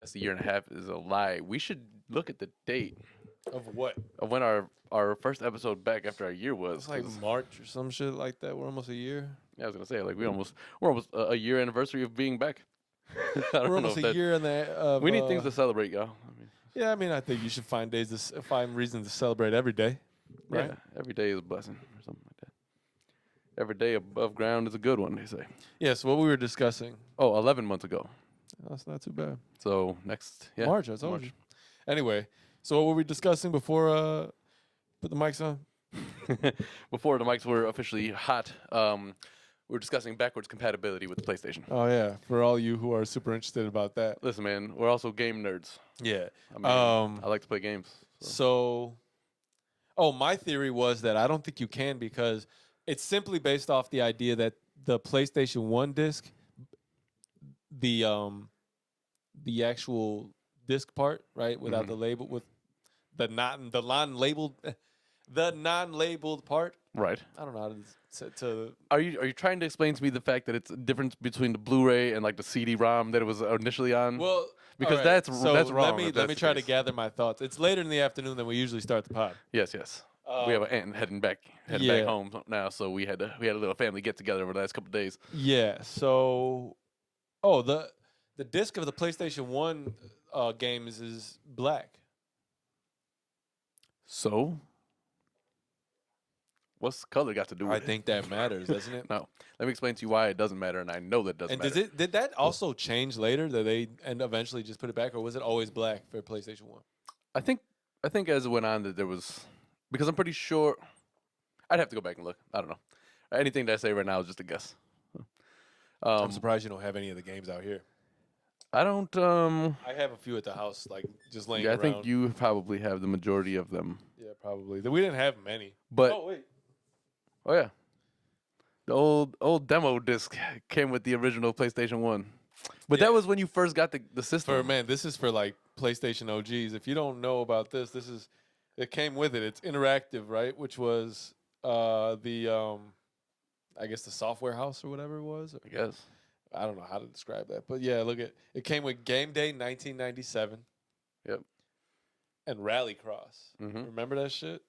That's a year and a half is a lie. We should look at the date Of what? of when our first episode back after our year was. It's like 'cause- March or some shit like that. We're almost a year. yeah, I was gonna say like we're almost a year anniversary of being back. I We're don't know almost if a that, year in the. we need things to celebrate, y'all. I mean, Yeah, I mean, I think you should find find reasons to celebrate every day, right? yeah, every day is a blessing or something like that. Every day above ground is a good one, they say. Yeah. So what we were discussing. Oh, 11 months ago. That's not too bad. So next, yeah, March, I told March. you. Anyway, so what were we discussing before? Put the mics on. Before the mics were officially hot, we were discussing backwards compatibility with the PlayStation. Oh yeah, for all you who are super interested about that. Listen, man, we're also game nerds. Yeah. I mean, I like to play games. So. My theory was that I don't think you can because it's simply based off the idea that the PlayStation 1 disc, the actual disc part, right, without the label, with the non-labeled part. Right. I don't know how to say to. Are you trying to explain to me the fact that it's a difference between the Blu-ray and like the CD-ROM that it was initially on? Well, because all right, that's wrong. Let me try to gather my thoughts. It's later in the afternoon than we usually start the pod. Yes. We have an aunt heading back home now, so we had a little family get together over the last couple of days. Yeah. So, the disc of the PlayStation 1 games is black. So, what's color got to do with I it? think that matters, doesn't it? No. Let me explain to you why it doesn't matter, and I know that doesn't And matter. did that also change later that they eventually just put it back, or was it always black for PlayStation 1? I think as it went on that there was, because I'm pretty sure, I'd have to go back and look. I don't know. Anything that I say right now is just a guess. I'm surprised you don't have any of the games out here. I don't. I have a few at the house, like just laying Yeah, I around. think you probably have the majority of them. Yeah, probably. We didn't have many. But Oh wait. oh yeah, the old demo disc came with the original PlayStation 1. But Yeah. that was when you first got the system. This is for like PlayStation OGs. If you don't know about this is it came with it. It's interactive, right? Which was I guess the software house or whatever it was. I guess. I don't know how to describe that, but yeah, look at it. Came with Game Day 1997. Yep. And Rallycross. Mhm. Remember that shit?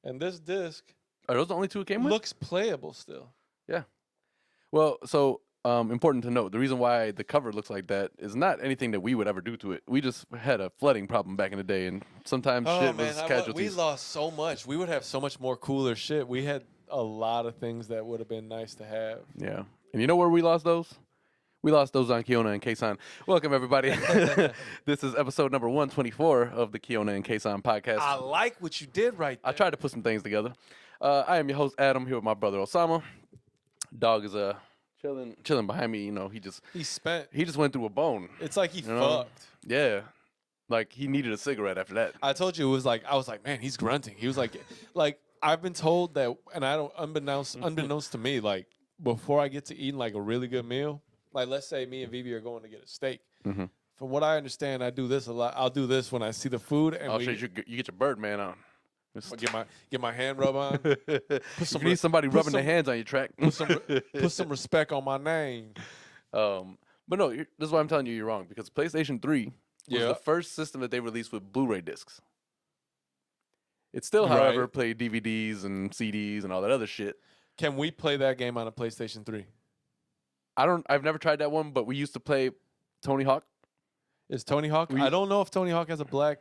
And this disc Are those the only two it came with? looks playable still. Yeah. Well, so important to note, the reason why the cover looks like that is not anything that we would ever do to it. We just had a flooding problem back in the day, and sometimes shit was we casualties. lost so much. We would have so much more cooler shit. We had a lot of things that would have been nice to have. Yeah. And you know where we lost those? We lost those on Kiona and Kasson. Welcome, everybody. This is episode number 124 of the Kiona and Kasson podcast. I like what you did right there. I tried to put some things together. I am your host, Adam, here with my brother, Osama. Dog is chilling behind me. You know, he just went through a bone. It's like he You know? fucked. Yeah. Like, he needed a cigarette after that. I told you it was like I was like, man, he's grunting. He was like I've been told that, and I don't unbeknownst to me, like before I get to eating like a really good meal, like let's say me and Vivi are going to get a steak. Mhm. From what I understand, I do this a lot. I'll do this when I see the food, and Shit, you get your Birdman on. I'll get my hand rub on. You need somebody rubbing their hands on your track. Put some respect on my name. But no, this is why I'm telling you you're wrong, because PlayStation 3 was Yeah. the first system that they released with Blu-ray discs. It still, Right. however, played DVDs and CDs and all that other shit. Can we play that game on a PlayStation 3? I've never tried that one, but we used to play Tony Hawk. Is Tony Hawk? I don't know if Tony Hawk has a black.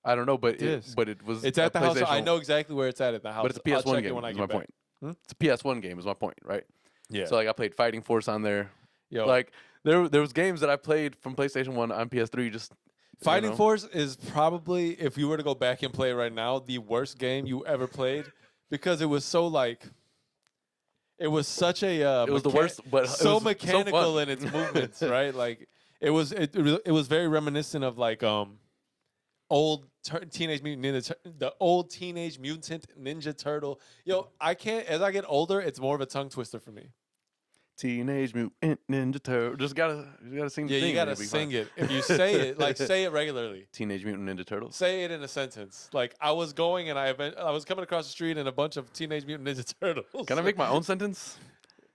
I don't know, but Disc. it was. It's at the house. I PlayStation- know exactly where it's at the house. but it's a I'll PS1 check it game. when I Is get my back. point. Hmm? It's a PS1 game. Is my point, right? Yeah. So like I played Fighting Force on there. Yo, Like there was games that I played from PlayStation 1 on PS3. Just Fighting know. Force is probably, if you were to go back and play it right now, the worst game you ever played because it was so like. It was such a. It was the worst, but it so was so mechanical fun. in its movements, right? Like it was very reminiscent of like old Teenage Mutant Ninja, the old Teenage Mutant Ninja Turtle. Yo, I can't. As I get older, it's more of a tongue twister for me. Teenage Mutant Ninja Turtle. You gotta sing the Yeah, thing. you gotta it'll be sing fine. it. If you say it, like say it regularly. Teenage Mutant Ninja Turtles. Say it in a sentence. Like I was going and I was coming across the street and a bunch of Teenage Mutant Ninja Turtles. Can I make my own sentence?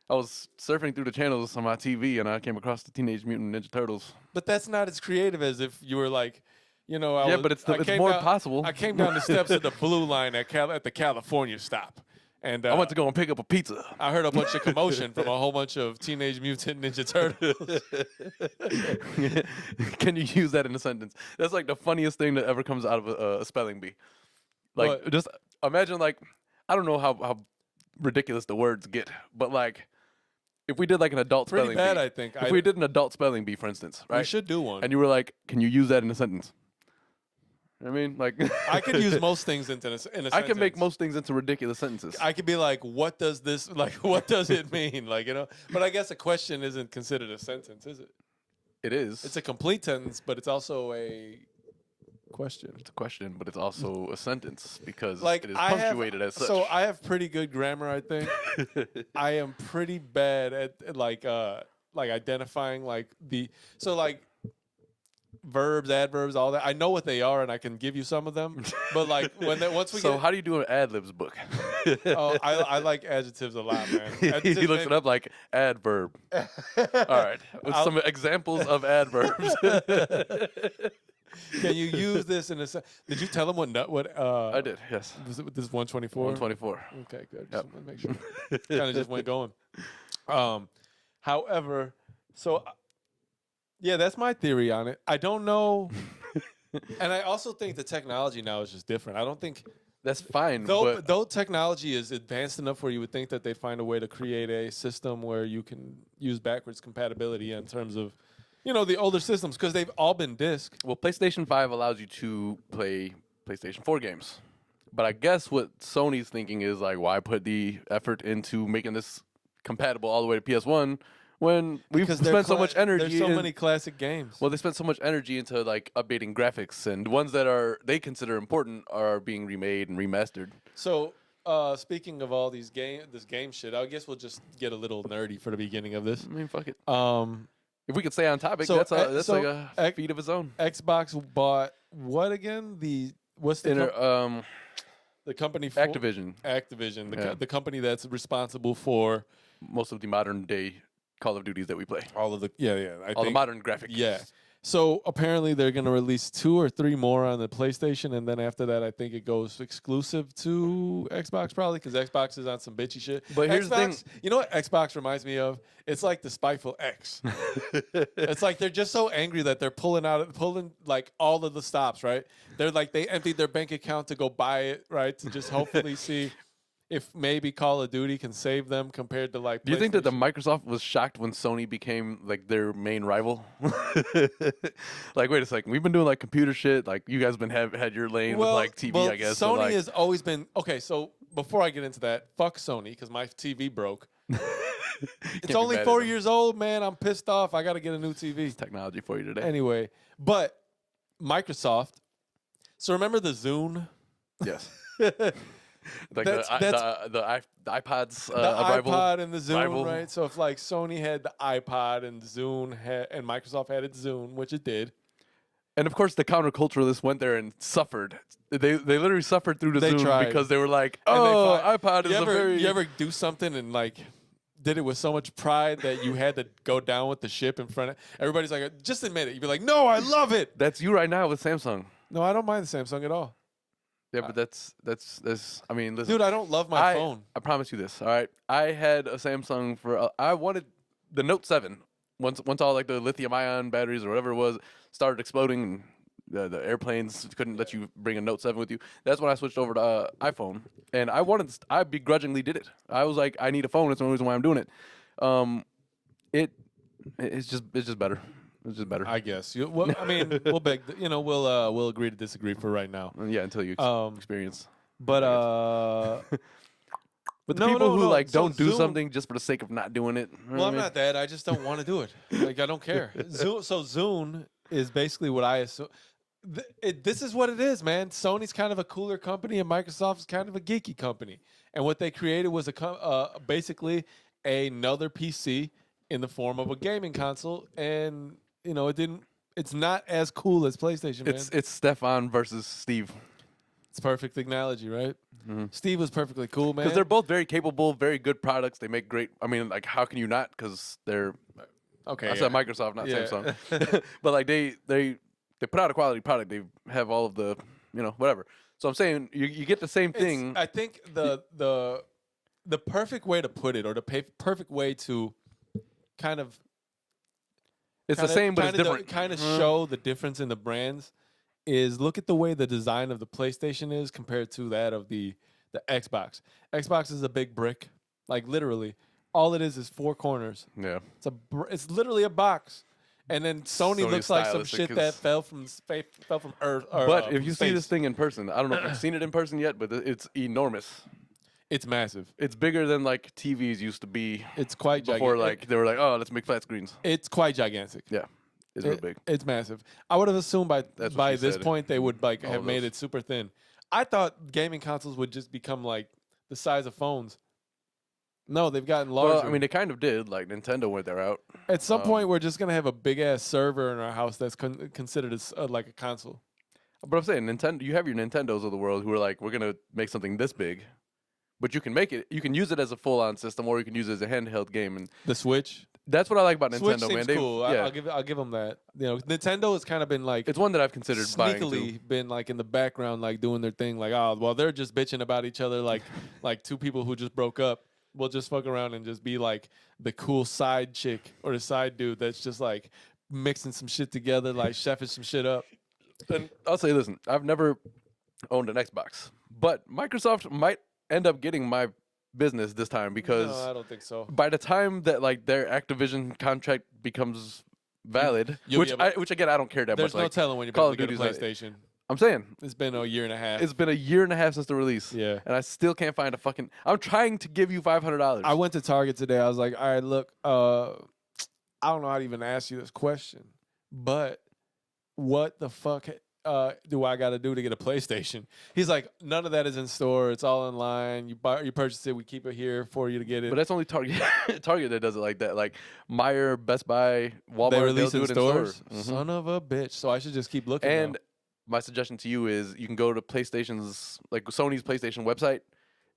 I was surfing through the channels on my TV and I came across the Teenage Mutant Ninja Turtles. But that's not as creative as if you were like, Yeah, but it's I came more down, possible. I came down the steps of the Blue Line at the California stop, and I went to go and pick up a pizza. I heard a bunch of commotion from a whole bunch of Teenage Mutant Ninja Turtles. Can you use that in a sentence? That's like the funniest thing that ever comes out of a spelling bee. Like, What? just imagine, like, I don't know how ridiculous the words get, but like, if we did like an adult Pretty spelling bad, bee, I think. if we did an adult spelling bee, for instance, right? We should do one. And you were like, can you use that in a sentence? I mean, like, I could use most things in a sentence. I can make most things into ridiculous sentences. I could be like, what does this, like, what does it mean? Like, but I guess a question isn't considered a sentence, is it? It is. It's a complete sentence, but it's also a question. It's a question, but it's also a sentence because Like, it is punctuated as such. So I have pretty good grammar, I think. I am pretty bad at like identifying like verbs, adverbs, all that. I know what they are, and I can give you some of them. But like once we So get, how do you do an ad libs book? oh, I like adjectives a lot, man. He Adjectives looks it make- up like adverb. All right, with some examples of adverbs. Can you use this in a? Did you tell them what? I did, yes. Was it this 124? 124. Okay, good. Yep. Just want to make sure. Kind of just went going. However, so yeah, that's my theory on it. I don't know, and I also think the technology now is just different. I don't think That's fine, but though technology is advanced enough where you would think that they'd find a way to create a system where you can use backwards compatibility in terms of the older systems because they've all been disc. well, PlayStation 5 allows you to play PlayStation 4 games. But I guess what Sony's thinking is like, why put the effort into making this compatible all the way to PS1 when we've Because spent so much energy? There's so in- many classic games. Well, they spent so much energy into like updating graphics, and ones that they consider important are being remade and remastered. So, speaking of all this game shit, I guess we'll just get a little nerdy for the beginning of this. I mean, fuck it. Um, If we could stay on topic, So, that's so, like a ex- feat of its own. Xbox bought what again? What's the the company for Activision, Activision, Yeah. the company that's responsible for most of the modern day Call of Duties that we play, all of the all the modern graphics. Yeah. So apparently they're going to release 2 or 3 more on the PlayStation, and then after that, I think it goes exclusive to Xbox probably because Xbox is on some bitchy shit. But here's the Xbox, thing. you know what Xbox reminds me of? It's like the spiteful X. It's like they're just so angry that they're pulling like all of the stops, right? They're like they emptied their bank account to go buy it, right? To just hopefully see if maybe Call of Duty can save them compared to like. Do you think that the PlayStation. Microsoft was shocked when Sony became like their main rival? Like, wait a second, we've been doing like computer shit. Like, you guys been had your lane with like TV, I guess. Sony but, like, has always been okay. So before I get into that, fuck Sony because my TV broke. can't It's be only mad at 4 them. years old, man. I'm pissed off. I got to get a new TV. Technology for you today. Anyway, but Microsoft. So remember the Zune? Yes. Like That's- the iPods The arrival. iPod and the Zune, rival. right? So if like Sony had the iPod and Zune and Microsoft had its Zune, which it did. And of course, the counterculturalists went there and suffered. They literally suffered through the They Zoom tried. because they were like, And they "Oh, fought. iPod is you a ever, very." You ever do something and like did it with so much pride that you had to go down with the ship in front of everybody's like, just admit it. You'd be like, no, I love it. That's you right now with Samsung. No, I don't mind the Samsung at all. Yeah, but that's. I mean, listen, Dude, I don't love my phone. I promise you this. All right, I had a Samsung for. I wanted the Note 7. Once all like the lithium-ion batteries or whatever it was started exploding, and the airplanes couldn't let you bring a Note 7 with you. That's when I switched over to iPhone, and I begrudgingly did it. I was like, I need a phone. That's the only reason why I'm doing it. It's just better. It's just better. I guess. I mean, we'll beg. We'll agree to disagree for right now. Yeah, until you Um, experience. But But the no, people no, who no. like So don't do Zoom- something just for the sake of not doing it. You know well, what I I'm mean? not that. I just don't want to do it. Like I don't care. Zune is basically what I assume. This is what it is, man. Sony's kind of a cooler company, and Microsoft's kind of a geeky company. And what they created was basically another PC in the form of a gaming console, and it didn't. It's not as cool as PlayStation. It's Stefan versus Steve. It's perfect analogy, right? Mhm. Steve was perfectly cool, man. Because they're both very capable, very good products. They make great. I mean, like, how can you not? Because they're. okay. I said Microsoft, not Yeah. Samsung. But like they put out a quality product. They have all of the whatever. So I'm saying you get the same thing. I think the perfect way to put it, or the perfect way to kind of It's the same, but it's different. Kind of show the difference in the brands is look at the way the design of the PlayStation is compared to that of the Xbox. Xbox is a big brick, like literally. All it is 4 corners. Yeah. It's literally a box. And then Sony looks like some stylistic shit that is- fell from Earth. Or, But if from you see this space. thing in person, I don't know if you've seen it in person yet, but it's enormous. It's massive. It's bigger than like TVs used to be It's quite before. gigantic. Like they were like, oh, let's make flat screens. It's quite gigantic. Yeah, it's real big. It's massive. I would have assumed That's what by she this said. point they would like All have of made those. it super thin. I thought gaming consoles would just become like the size of phones. No, they've gotten larger. Well, I mean, they kind of did. Like Nintendo went their route. at some point we're just gonna have a big ass server in our house that's considered as like a console. But I'm saying Nintendo. You have your Nintendos of the world who are like, we're gonna make something this big, but you can make it. You can use it as a full-on system, or you can use it as a handheld game, and The Switch. that's what I like about Switch Nintendo, seems man. cool. Yeah, I'll give them that. You know, Nintendo has kind of been like it's one that I've considered buying too. sneakily been like in the background, like doing their thing. Like, oh, well, they're just bitching about each other, like two people who just broke up. We'll just fuck around and just be like the cool side chick or the side dude that's just like mixing some shit together, like chefing some shit up. And I'll say, listen, I've never owned an Xbox, but Microsoft might end up getting my business this time because No, I don't think so. by the time that like their Activision contract becomes valid, You'll be able- which again I don't care that There's much. no Like, telling when you're Call going to of get a Duty's not- PlayStation. I'm saying It's been a year and a half. it's been a year and a half since the release. Yeah. and I still can't find a fucking. I'm trying to give you $500. I went to Target today. I was like, all right, look, I don't know how to even ask you this question, but what the fuck do I got to do to get a PlayStation? He's like, none of that is in store. It's all online. You purchase it. We keep it here for you to get it. But that's only Target. Target that does it like that. Like Meijer, Best Buy, Walmart, they they'll release do in it in stores. stores. Mhm. Son of a bitch. So I should just keep looking. And now. my suggestion to you is you can go to PlayStation's, like Sony's PlayStation website,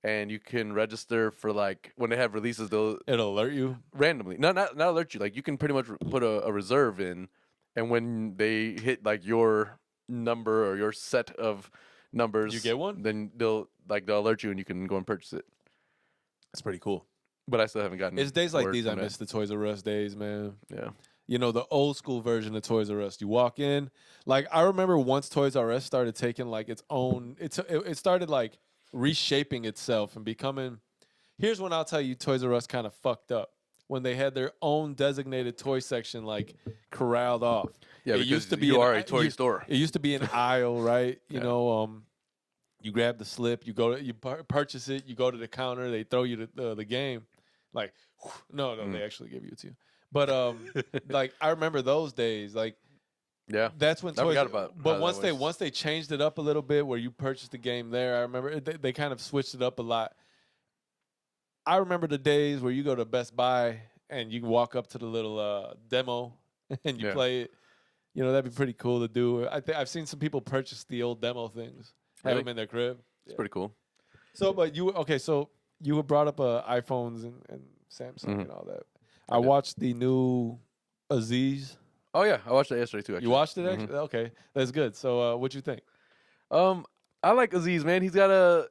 and you can register for like when they have releases, they'll It'll alert you. randomly, not alert you. Like you can pretty much put a reserve in, and when they hit like your number or your set of numbers, You get one? Then they'll alert you, and you can go and purchase it. That's pretty cool. But I still haven't gotten. It's days like word these I from that. miss the Toys R Us days, man. Yeah. You know, the old school version of Toys R Us. You walk in, like I remember once Toys R Us started taking like its own. It started like reshaping itself and becoming. Here's when I'll tell you, Toys R Us kind of fucked up when they had their own designated toy section like corralled off. Yeah, it because used to be you an are i- a toy you- store. It used to be an aisle, right? You Yeah. know, you grab the slip, you go, you purchase it, you go to the counter, they throw you the game. Like, no, they actually give you it to you. But like I remember those days, like Yeah. that's when I Toys. forgot about But how once that was. once they changed it up a little bit, where you purchased the game there, I remember they kind of switched it up a lot. I remember the days where you go to Best Buy and you can walk up to the little demo and you Yeah. play it. You know, that'd be pretty cool to do. I've seen some people purchase the old demo things, have Really? them in their crib. It's pretty cool. So, but so you had brought up iPhones and Samsung and all that. I did. watched the new Aziz. Oh yeah, I watched that yesterday too. Actually. You watched it? Actually? Okay, that's good. So, what'd you think? I like Aziz, man. He's got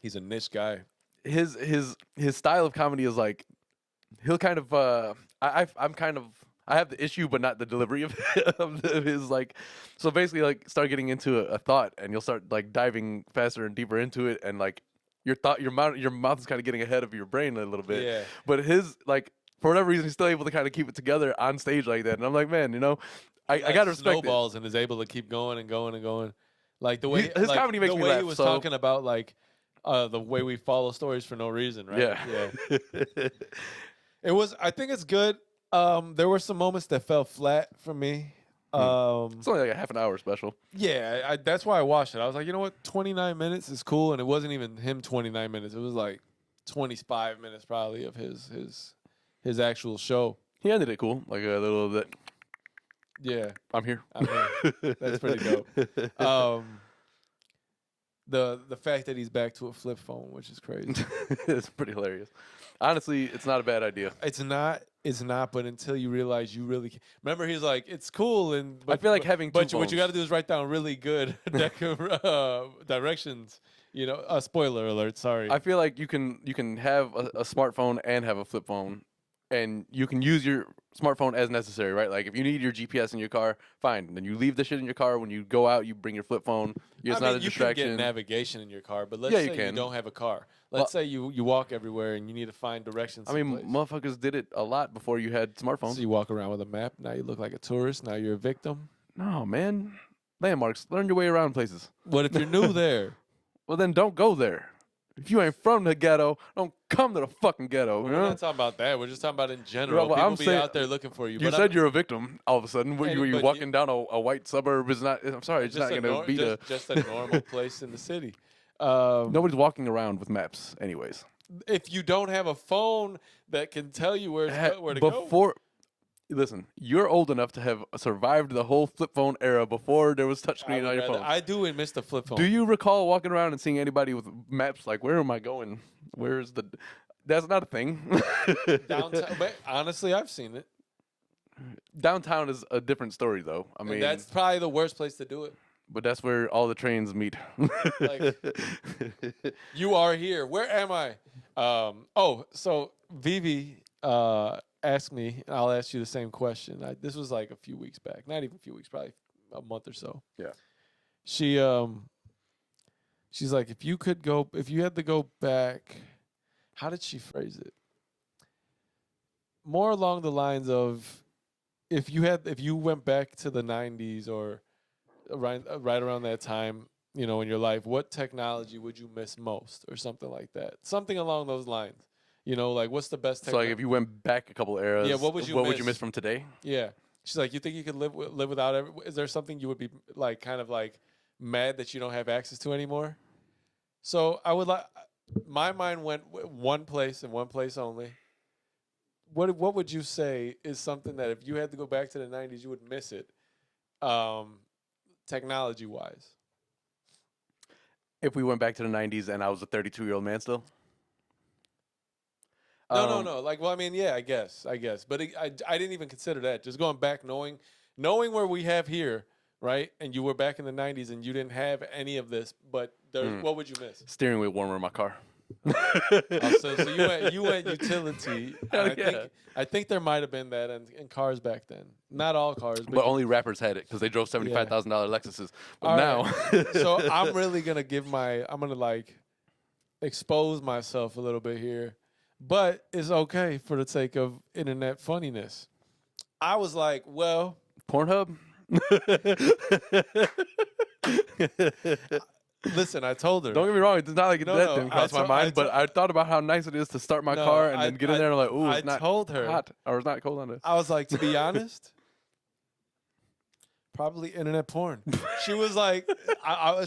He's a niche guy. his style of comedy is like he'll kind of I'm kind of I have the issue but not the delivery of, of his like so basically like start getting into a thought and you'll start like diving faster and deeper into it and like your mouth is kind of getting ahead of your brain a little bit. Yeah. But his like for whatever reason he's still able to kind of keep it together on stage like that and I'm like, man, you know, I gotta respect it. snowballs and is able to keep going and going and going. Like the way His like, comedy makes the me way laugh, he was so- talking about like the way we follow stories for no reason, right? Yeah. It was. I think it's good. There were some moments that fell flat for me. It's only like a half an hour special. Yeah, that's why I watched it. I was like, you know what, 29 minutes is cool, and it wasn't even him 29 minutes. It was like 25 minutes probably of his actual show. He ended it cool, like a little bit. Yeah, I'm here. I mean, that's pretty dope. the fact that he's back to a flip phone, which is crazy. It's pretty hilarious. Honestly, it's not a bad idea. It's not, but until you realize you really remember, he's like, it's cool, and but, I feel like but- having but two what you phones. got to do is write down really good directions. You know, spoiler alert. Sorry. I feel like you can have a smartphone and have a flip phone, and you can use your smartphone as necessary, right? Like if you need your GPS in your car, fine. Then you leave the shit in your car. When you go out, you bring your flip phone. It's not a you distraction. can get navigation in your car, but let's Yeah, you say you can. don't have a car. Well- Let's say you walk everywhere and you need to find directions. I mean, someplace. motherfuckers did it a lot before you had smartphones. So you walk around with a map. Now you look like a tourist. Now you're a victim. No, man. Landmarks. Learn your way around places. What if you're new there? Well, then don't go there. If you ain't from the ghetto, don't come to the fucking ghetto. You We're know? not talking about that. We're just talking about in general. well, People I'm be saying- out there looking for you. You but said I'm- you're a victim all of a sudden. Were Hey, you but you- walking down a white suburb? Is not. I'm sorry. It's not going to be the. just a normal place in the city. Nobody's walking around with maps, anyways. If you don't have a phone that can tell you where to go, Before, listen, you're old enough to have survived the whole flip phone era before there was touchscreen on your phone. I do miss the flip phone. Do you recall walking around and seeing anybody with maps like, where am I going? Where's the? That's not a thing. Downtown, but honestly, I've seen it. Downtown is a different story, though. I mean, And that's probably the worst place to do it. but that's where all the trains meet. Like, you are here. Where am I? So Vivi asked me, and I'll ask you the same question. This was like a few weeks back. Not even a few weeks, probably a month or so. Yeah. She's like, if you had to go back, how did she phrase it? More along the lines of, if you went back to the 90s or right around that time, you know, in your life, what technology would you miss most, or something like that? Something along those lines. You know, like, what's the best So, technology? like, if you went back a couple eras, Yeah, what would you miss miss? from today? Yeah. She's like, you think you could live without is there something you would be like kind of like mad that you don't have access to anymore? So I would like, my mind went one place and one place only. What would you say is something that if you had to go back to the 90s, you would miss it, technology wise? If we went back to the 90s and I was a 32-year-old man still? No. Like, well, I mean, yeah, I guess. But I didn't even consider that. Just going back, knowing where we have here, right? And you were back in the 90s and you didn't have any of this, but what would you miss? Steering wheel warmer in my car. So you went utility. Hell yeah. I think there might have been that in cars back then. Not all cars, But only rappers had it because they drove $75,000 Lexuses. But All now, right. So I'm really gonna like expose myself a little bit here, but it's okay for the sake of internet funniness. I was like, well, Pornhub. listen, I told her. Don't get me wrong. It's not like No, that no, didn't cross my I mind, but to- I thought about how nice it is to start my No, car and I- then get in there and like, ooh, I it's not told her. hot or it's not cold on it. I was like, to be honest, probably internet porn. She was like,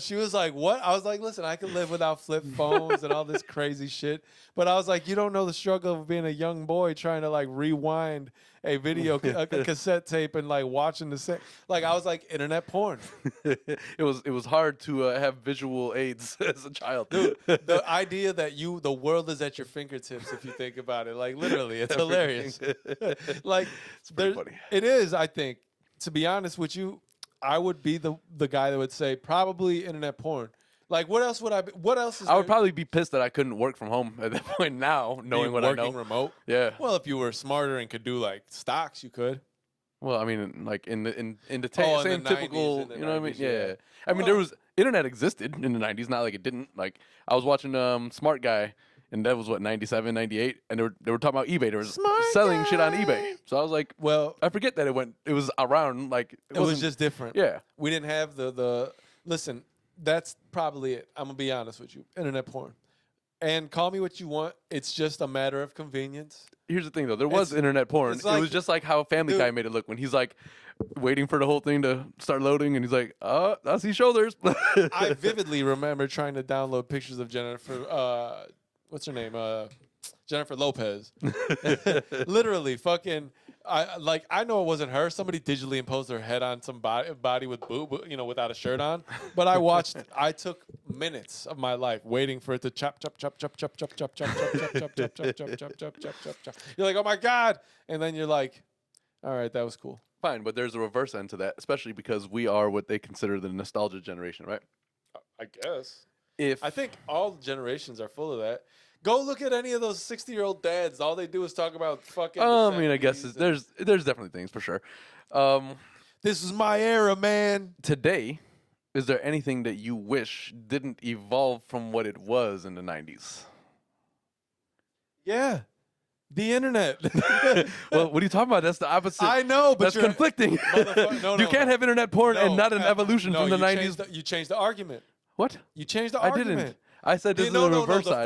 she was like, what? I was like, listen, I can live without flip phones and all this crazy shit. But I was like, you don't know the struggle of being a young boy trying to like rewind a video, a cassette tape, and like watching the set. Like, I was like, internet porn. It was hard to have visual aids as a child. Dude, the idea that the world is at your fingertips, if you think about it, like literally, it's hilarious. Like, pretty funny. It is, I think. To be honest with you, I would be the guy that would say probably internet porn. Like, what else would I be? What else is I would there? probably be pissed that I couldn't work from home at that point now, knowing what I working know. remote. Yeah. Well, if you were smarter and could do like stocks, you could. Well, I mean, like in the Oh, in the same 90s, typical, in the you know what I mean? 90s, Yeah. yeah. I mean, there was internet existed in the 90s, not like it didn't. Like I was watching Smart Guy, and that was what 97, 98, and they were talking about eBay. They were selling shit on eBay. So I was like, Well, I forget that it was around. Like it was just different. yeah. We didn't have the listen, that's probably it. I'm gonna be honest with you. Internet porn. And call me what you want. It's just a matter of convenience. Here's the thing, though. There was internet porn. it's It like- was just like how Family Dude. Guy made it look when he's like waiting for the whole thing to start loading, and he's like, I see shoulders. I vividly remember trying to download pictures of Jennifer. What's her name? Jennifer Lopez. Literally, fucking I know it wasn't her. Somebody digitally imposed her head on some body with without a shirt on. But I took minutes of my life waiting for it to chop chop chop chop chop chop chop chop chop chop chop chop chop chop chop chop chop chop chop. You're like, oh my God. And then you're like, all right, that was cool. Fine, but there's a reverse end to that, especially because we are what they consider the nostalgia generation, right? I guess. If I think all generations are full of that. Go look at any of those 60-year-old dads. All they do is talk about fucking. I mean, I guess there's definitely things for sure. This is my era, man. Today, is there anything that you wish didn't evolve from what it was in the 90s? Yeah. The internet. Well, what are you talking about? That's the opposite. I know, but that's conflicting. You can't have internet porn and not an evolution from the 90s. You changed the argument. What? You changed the I argument. didn't. I said this is the reverse side.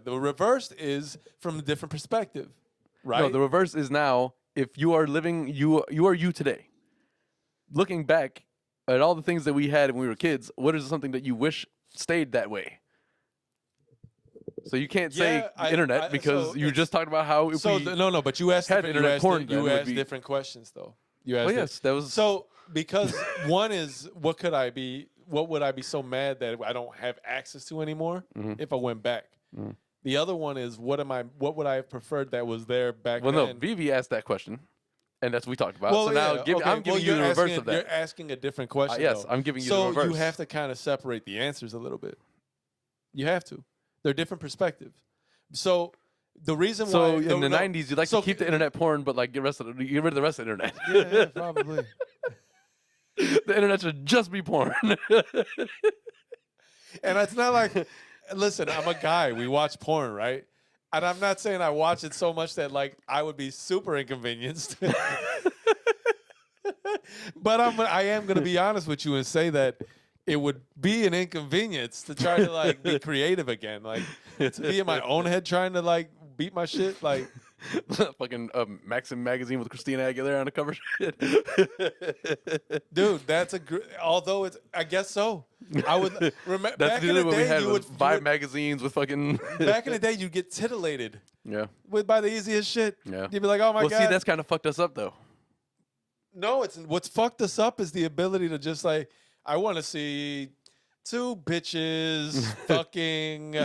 The reverse is from a different perspective, right? No, the reverse is now if you are living, you are you today. Looking back at all the things that we had when we were kids, what is something that you wish stayed that way? So you can't say internet because you just talked about how if but you asked had internet porn. You asked different questions though. You asked. Well, yes, that was so because one is what could I be? What would I be so mad that I don't have access to anymore if I went back? The other one is what would I have preferred that was there back then? Well, no, Vivi asked that question, and that's what we talked about. Well, so now I'm giving you the reverse of that. You're asking a different question. Yes, though. I'm giving you the reverse. So you have to kind of separate the answers a little bit. You have to. They're different perspectives. So the reason why in the 90s you'd like to keep the internet porn, but like get rid of the rest of the internet. Yeah, probably. The internet should just be porn. And it's not like, listen, I'm a guy. We watch porn, right? And I'm not saying I watch it so much that like I would be super inconvenienced. But I am going to be honest with you and say that it would be an inconvenience to try to like be creative again, like to be in my own head trying to like beat my shit, like fucking Maxim magazine with Christina Aguilera on the cover. Dude, that's although it's, I guess so. I would remember back in the what we day had you was would Vibe magazines with fucking. Back in the day you'd get titillated. Yeah. By the easiest shit. Yeah. You'd be like, oh my God. Well, see, that's kind of fucked us up though. No, what's fucked us up is the ability to just like, I want to see two bitches fucking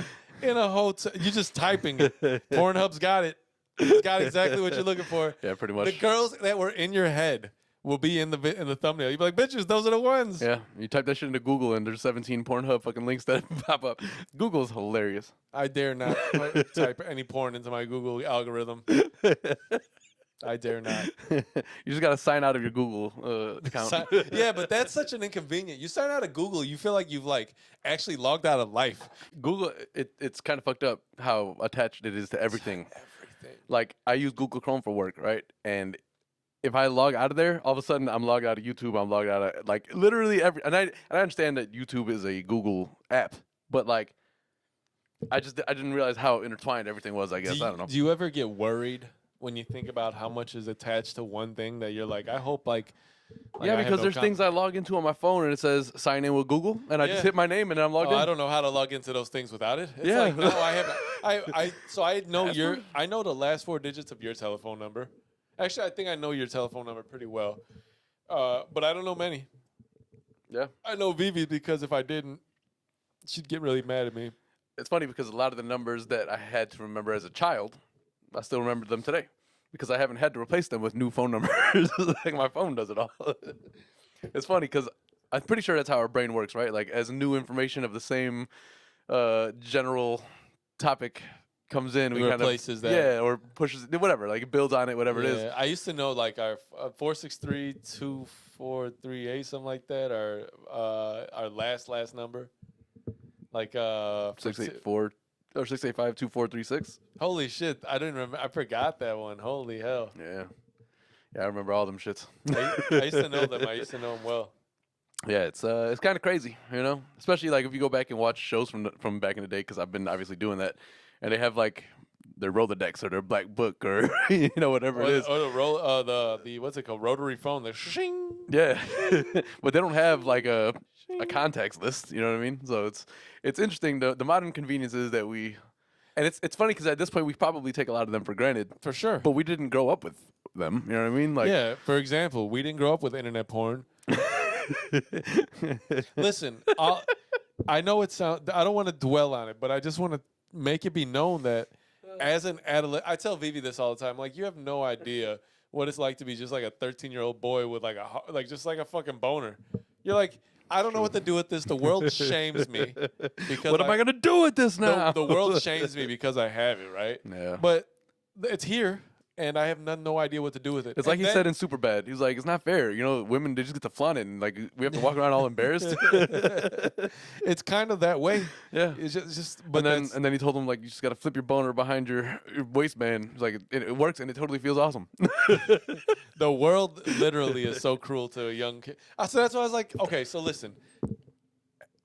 in a hotel. You're just typing it. Pornhub's got it. It's got exactly what you're looking for. Yeah, pretty much. The girls that were in your head will be in the thumbnail. You'd be like, bitches, those are the ones. Yeah, you type that shit into Google and there's 17 Pornhub fucking links that pop up. Google's hilarious. I dare not type any porn into my Google algorithm. I dare not. You just got to sign out of your Google account. Yeah, but that's such an inconvenient. You sign out of Google, you feel like you've like actually logged out of life. Google, it's kind of fucked up how attached it is to everything. Like I use Google Chrome for work, right? And if I log out of there, all of a sudden I'm logged out of YouTube. I'm logged out of like literally every. And I understand that YouTube is a Google app, but like I didn't realize how intertwined everything was. I guess I don't know. Do you ever get worried when you think about how much is attached to one thing that you're like, I hope like yeah, because there's things I log into on my phone and it says sign in with Google, and I just hit my name and I'm logged in. I don't know how to log into those things without it. It's yeah, like, no, I haven't. So I know I know the last 4 digits of your telephone number. Actually, I think I know your telephone number pretty well, but I don't know many. Yeah, I know Vivi because if I didn't, she'd get really mad at me. It's funny because a lot of the numbers that I had to remember as a child, I still remember them today because I haven't had to replace them with new phone numbers. Like my phone does it all. It's funny because I'm pretty sure that's how our brain works, right? Like as new information of the same general topic comes in, we kind of replaces that. Yeah, or pushes it, whatever. Like it builds on it, whatever it is. I used to know like our 463-2438, something like that. Our last number, like 684 or 685-2436. Holy shit! I didn't remember. I forgot that one. Holy hell! Yeah, I remember all them shits. I used to know them. I used to know them well. Yeah, it's kind of crazy, you know. Especially like if you go back and watch shows from back in the day, because I've been obviously doing that, and they have like their Rolodex or their black book or you know whatever it is. Or the what's it called, rotary phone? The shing. Yeah, but they don't have like a contacts list. You know what I mean? So it's interesting the modern conveniences that we And it's funny because at this point we probably take a lot of them for granted, For sure. but we didn't grow up with them. You know what I mean? Like, Yeah, for example, we didn't grow up with internet porn. Listen, I know it sounds. I don't want to dwell on it, but I just want to make it be known that as an adolescent, I tell Vivi this all the time. Like, you have no idea what it's like to be just like a 13-year-old boy with like just like a fucking boner. You're like, I don't know what to do with this. The world shames me because what am I gonna do with this now? the world shames me because I have it, right? Yeah. But it's here, and I have no idea what to do with it. It's like he said in Superbad. He's like, it's not fair. You know, women, they just get to flaunt it, and like we have to walk around all embarrassed. It's kind of that way. Yeah. It's just but and then he told him like you just got to flip your boner behind your waistband. He's like it works and it totally feels awesome. the world literally is so cruel to a young kid. So that's why I was like, okay, so listen.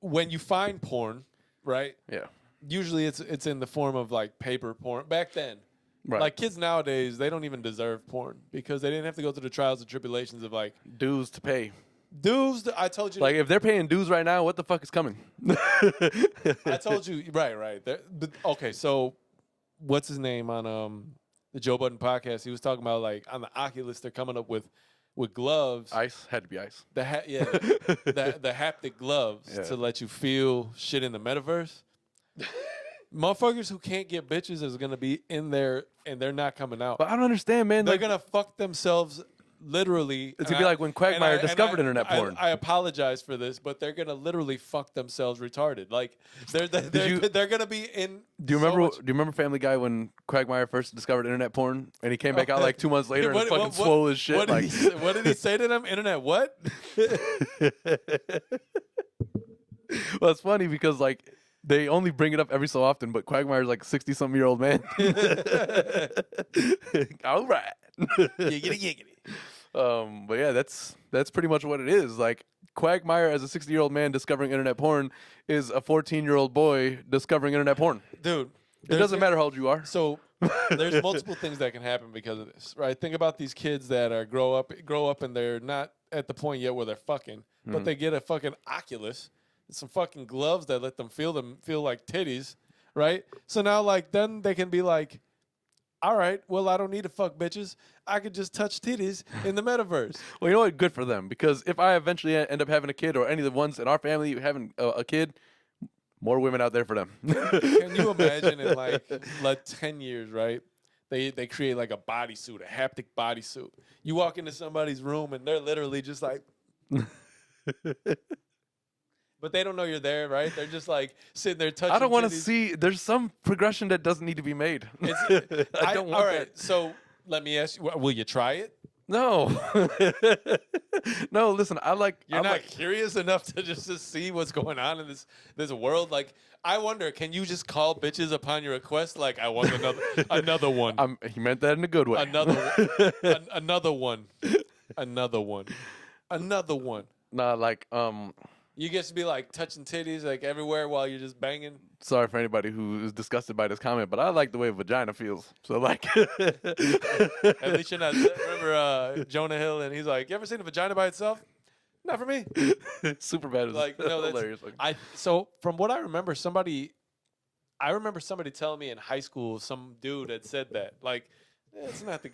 When you find porn, right? Yeah. Usually it's in the form of like paper porn. Back then. Right. Like kids nowadays, they don't even deserve porn because they didn't have to go through the trials and tribulations of like dues to pay. dues. I told you, like if they're paying dues right now, what the fuck is coming? I told you, right. Okay, so what's his name on the Joe Budden podcast? He was talking about like on the Oculus, they're coming up with gloves. Ice had to be ice. The haptic gloves to let you feel shit in the metaverse. Motherfuckers who can't get bitches is gonna be in there and they're not coming out. But I don't understand, man. They're like, gonna fuck themselves literally. It's gonna be like when Quagmire discovered internet porn. I apologize for this, but they're gonna literally fuck themselves retarded. Like they're gonna be in. Do you remember Family Guy when Quagmire first discovered internet porn and he came back out like 2 months later and fucking swole as shit? What did he say to them? Internet what? Well, it's funny because like. They only bring it up every so often, but Quagmire's like a 60-something-year-old man. All right. Giggity. But yeah, that's pretty much what it is. Like Quagmire as a 60-year-old man discovering internet porn is a 14-year-old boy discovering internet porn. Dude, it doesn't matter how old you are. So there's multiple things that can happen because of this, right? Think about these kids that are grow up and they're not at the point yet where they're fucking, but they get a fucking Oculus. Some fucking gloves that let them feel like titties, right? So now, like, then they can be like, all right, well, I don't need to fuck bitches. I could just touch titties in the metaverse. Well, you know what? Good for them. Because if I eventually end up having a kid or any of the ones in our family having a kid, more women out there for them. Can you imagine in, like 10 years, right? They create, like, a bodysuit, a haptic bodysuit. You walk into somebody's room, and they're literally just like... But they don't know you're there, right? They're just like sitting there touching. I don't want to titties. see. There's some progression that doesn't need to be made. I don't want all right, that. so let me ask you: will you try it? No, no. Listen, You're not curious enough to see what's going on in this world. Like, I wonder, can you just call bitches upon your request? Like, I want another one. He meant that in a good way. Another one. Nah, like You get to be like touching titties like everywhere while you're just banging. Sorry for anybody who is disgusted by this comment, but I like the way vagina feels. So like, at least you're not. Remember Jonah Hill, and he's like, "You ever seen a vagina by itself? Not for me." Super bad. Like, no, that's hilarious. So from what I remember, somebody telling me in high school, some dude had said that. Like, it's not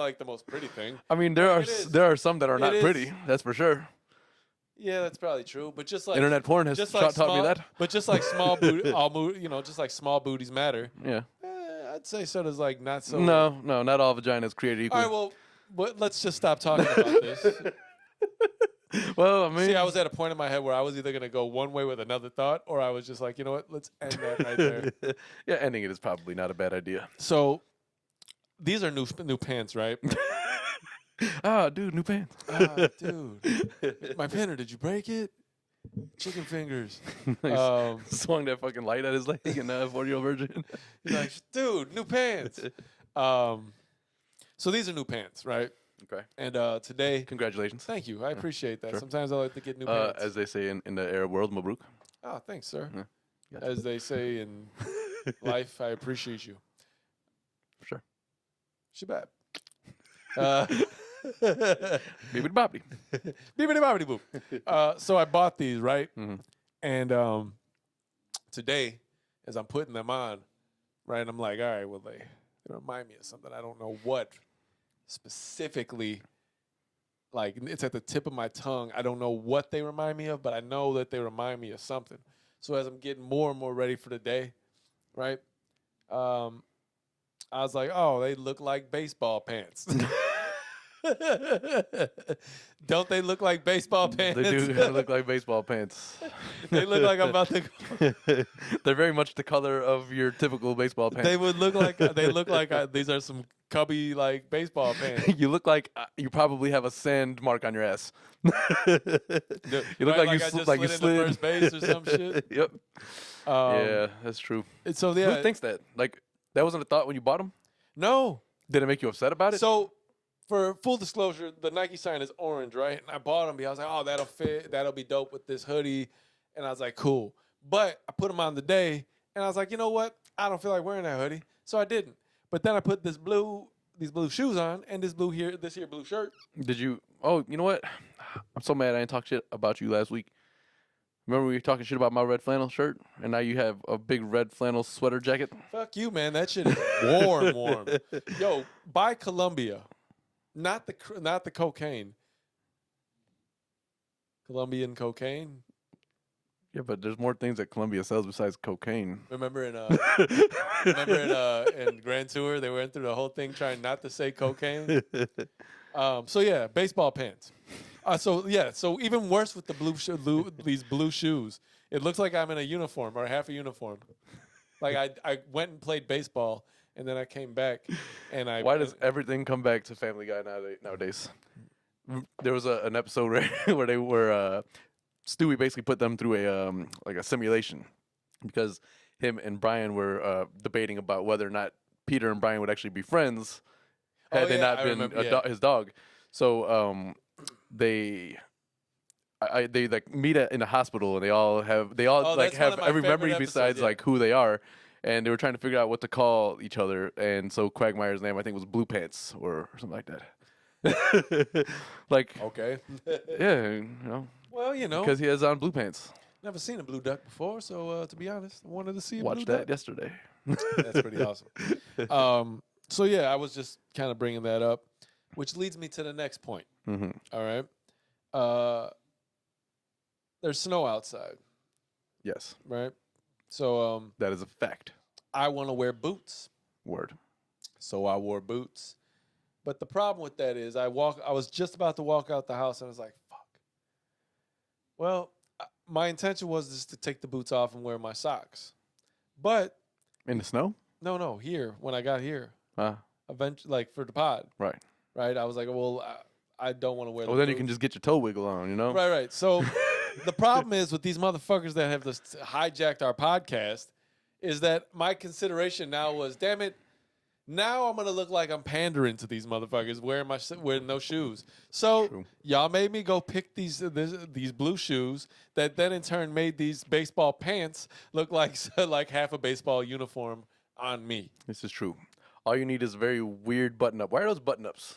like the most pretty thing. I mean, there are some that are not pretty. That's for sure. Yeah, that's probably true. But just like internet porn has taught me that. But just like small booty, just like small booties matter. Yeah. I'd say so. Does like not so. No, not all vaginas created equal. All right, well, but let's just stop talking about this. Well, I mean, see, I was at a point in my head where I was either gonna go one way with another thought, or I was just like, you know what, let's end that right there. Yeah, ending it is probably not a bad idea. So, these are new pants, right? Dude, new pants. Dude, my pinner, did you break it? Chicken fingers. Swung that fucking light at his leg and 40-year-old virgin. He's like, dude, new pants. So these are new pants, right? Okay. And today, congratulations. Thank you. I appreciate that. Sure. Sometimes I like to get new pants. As they say in the Arab world, Mabruk. Oh, thanks, sir. Yeah. Gotcha. As they say in life, I appreciate you. For sure. Shabab. Bibbidi bobbidi. Bibbidi bobbidi boop. So I bought these, right? Mm-hmm. And today, as I'm putting them on, right? I'm like, all right, well, they remind me of something. I don't know what specifically. Like, it's at the tip of my tongue. I don't know what they remind me of, but I know that they remind me of something. So as I'm getting more and more ready for the day, right? I was like, oh, they look like baseball pants. Don't they look like baseball pants? They do look like baseball pants. They look like I'm about to. They're very much the color of your typical baseball pants. They would look like these are some cubby like baseball pants. You look like you probably have a sand mark on your ass. You look Right, like you I just like you slid into slid first base or some shit. Yep. Yeah, that's true. So yeah, Who thinks that? Like that wasn't a thought when you bought them? no. Did it make you upset about it? So, for full disclosure, the Nike sign is orange, right? And I bought them because I was like, oh, that'll fit. That'll be dope with this hoodie. And I was like, cool. But I put them on the day, and I was like, you know what? I don't feel like wearing that hoodie, so I didn't. But then I put these blue shoes on, and this here blue shirt. Did you? Oh, you know what? I'm so mad I didn't talk shit about you last week. Remember we were talking shit about my red flannel shirt, and now you have a big red flannel sweater jacket. Fuck you, man. That shit is warm. Yo, buy Columbia, not the cocaine. Colombian cocaine. Yeah, but there's more things that Columbia sells besides cocaine. Remember in Grand Tour, they went through the whole thing trying not to say cocaine. So yeah, baseball pants. So even worse with the these blue shoes. It looks like I'm in a uniform or half a uniform. Like I went and played baseball, and then I came back, and Why does everything come back to Family Guy nowadays? There was an episode where they were Stewie basically put them through a simulation because him and Brian were debating about whether or not Peter and Brian would actually be friends had they not been his dog. So they like meet in a hospital, and they all have every memory besides like who they are, and they were trying to figure out what to call each other. And so Quagmire's name I think was Blue Pants or something like that. Like okay, yeah, you know. Well, you know, Because he has on blue pants. never seen a blue duck before, so to be honest, I wanted to see a Watched blue that duck. yesterday. That's pretty awesome. So yeah, I was just kind of bringing that up, which leads me to the next point. Mm-hmm. All right. There's snow outside, Yes, right? So that is a fact. I want to wear boots, Word. so I wore boots. But the problem with that is I was just about to walk out the house, and I was like, fuck. Well, my intention was just to take the boots off and wear my socks. But In the snow? no, here, when I got here, Uh, eventually, like for the pod, right. right? I was like, well, I don't want to wear the Well, then you boots. can just get your toe wiggle on, you know? Right. So the problem is with these motherfuckers that have just hijacked our podcast is that my consideration now was, damn it, now I'm gonna look like I'm pandering to these motherfuckers wearing no shoes. So True. y'all made me go pick these blue shoes that then in turn made these baseball pants look like like half a baseball uniform on me. This is true. All you need is a very weird button up. Why are those button ups?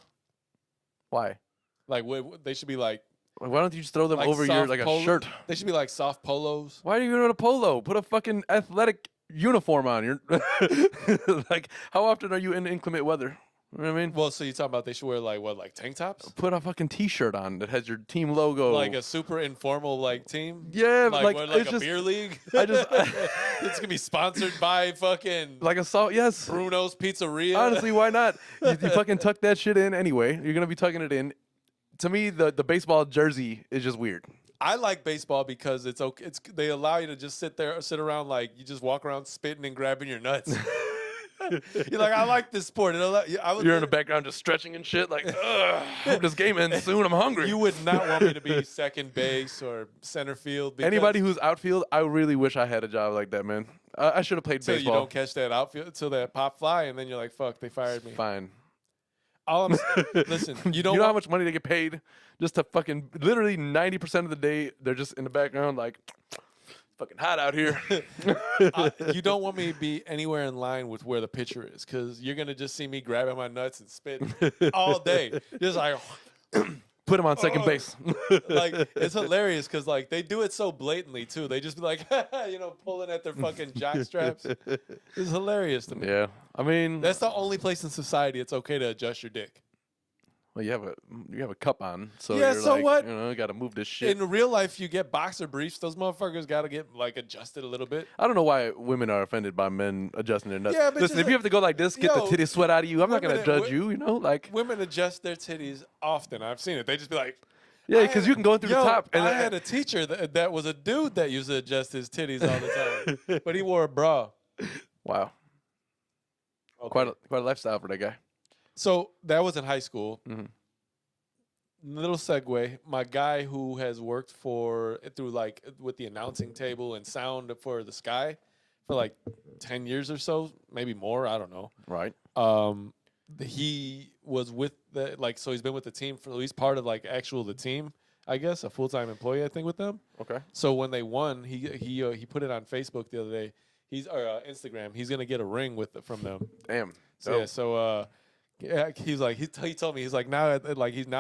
Why? Like they should be like Why don't you just throw them over your soft like a polo- shirt? They should be like soft polos. Why are you doing a polo? Put a fucking athletic uniform on. You're like, how often are you in inclement weather? You know what I mean? Well, so you're talking about they should wear like tank tops? Put a fucking T-shirt on that has your team logo. Like a super informal like team? Yeah, but like, what, it's a just beer league? I just It's gonna be sponsored by fucking like a salt. Yes, Bruno's Pizzeria. honestly, why not? You fucking tuck that shit in anyway. You're gonna be tucking it in. To me, the baseball jersey is just weird. I like baseball because it's okay. They allow you to just sit around like you just walk around spitting and grabbing your nuts. You're like, I like this sport. You're in the background just stretching and shit. Like, ugh, this game ends soon. I'm hungry. You would not want me to be second base or center field. Anybody who's outfield, I really wish I had a job like that, man. I should have played until baseball. you don't catch that outfield, until that pop fly, and then you're like, fuck, they fired me. Fine. Listen, you know how much money they get paid just to fucking literally 90% of the day they're just in the background like fucking hot out here. You don't want me to be anywhere in line with where the pitcher is because you're gonna just see me grabbing my nuts and spitting all day, just like. Put him on second base. Like it's hilarious because like they do it so blatantly too. They just be like, pulling at their fucking jock straps. It's hilarious to me. Yeah, I mean, That's the only place in society it's okay to adjust your dick. well, you have a cup on, so Yeah, you're so like, what? you got to move this shit. In real life, you get boxer briefs. Those motherfuckers got to get like adjusted a little bit. I don't know why women are offended by men adjusting their nuts. Yeah, but Listen, just if you have to go like this, get the yo, titty sweat out of you, I'm not gonna women- judge you. You know, like Women adjust their titties often. I've seen it. They just be like, yeah, I because had- you can go through yo, the top. And I had a teacher that was a dude that used to adjust his titties all the time, but he wore a bra. wow, Okay. quite a lifestyle for that guy. So that was in high school. Mhm. Little segue. My guy who has worked through like with the announcing table and sound for the Sky for like 10 years or so, maybe more. I don't know. Right. He was with so he's been with the team for at least part of like the team, I guess, a full-time employee, I think, with them. Okay. So when they won, he put it on Facebook the other day. Instagram. He's gonna get a ring from them. Damn. So, yeah. So he's like he told me he's like now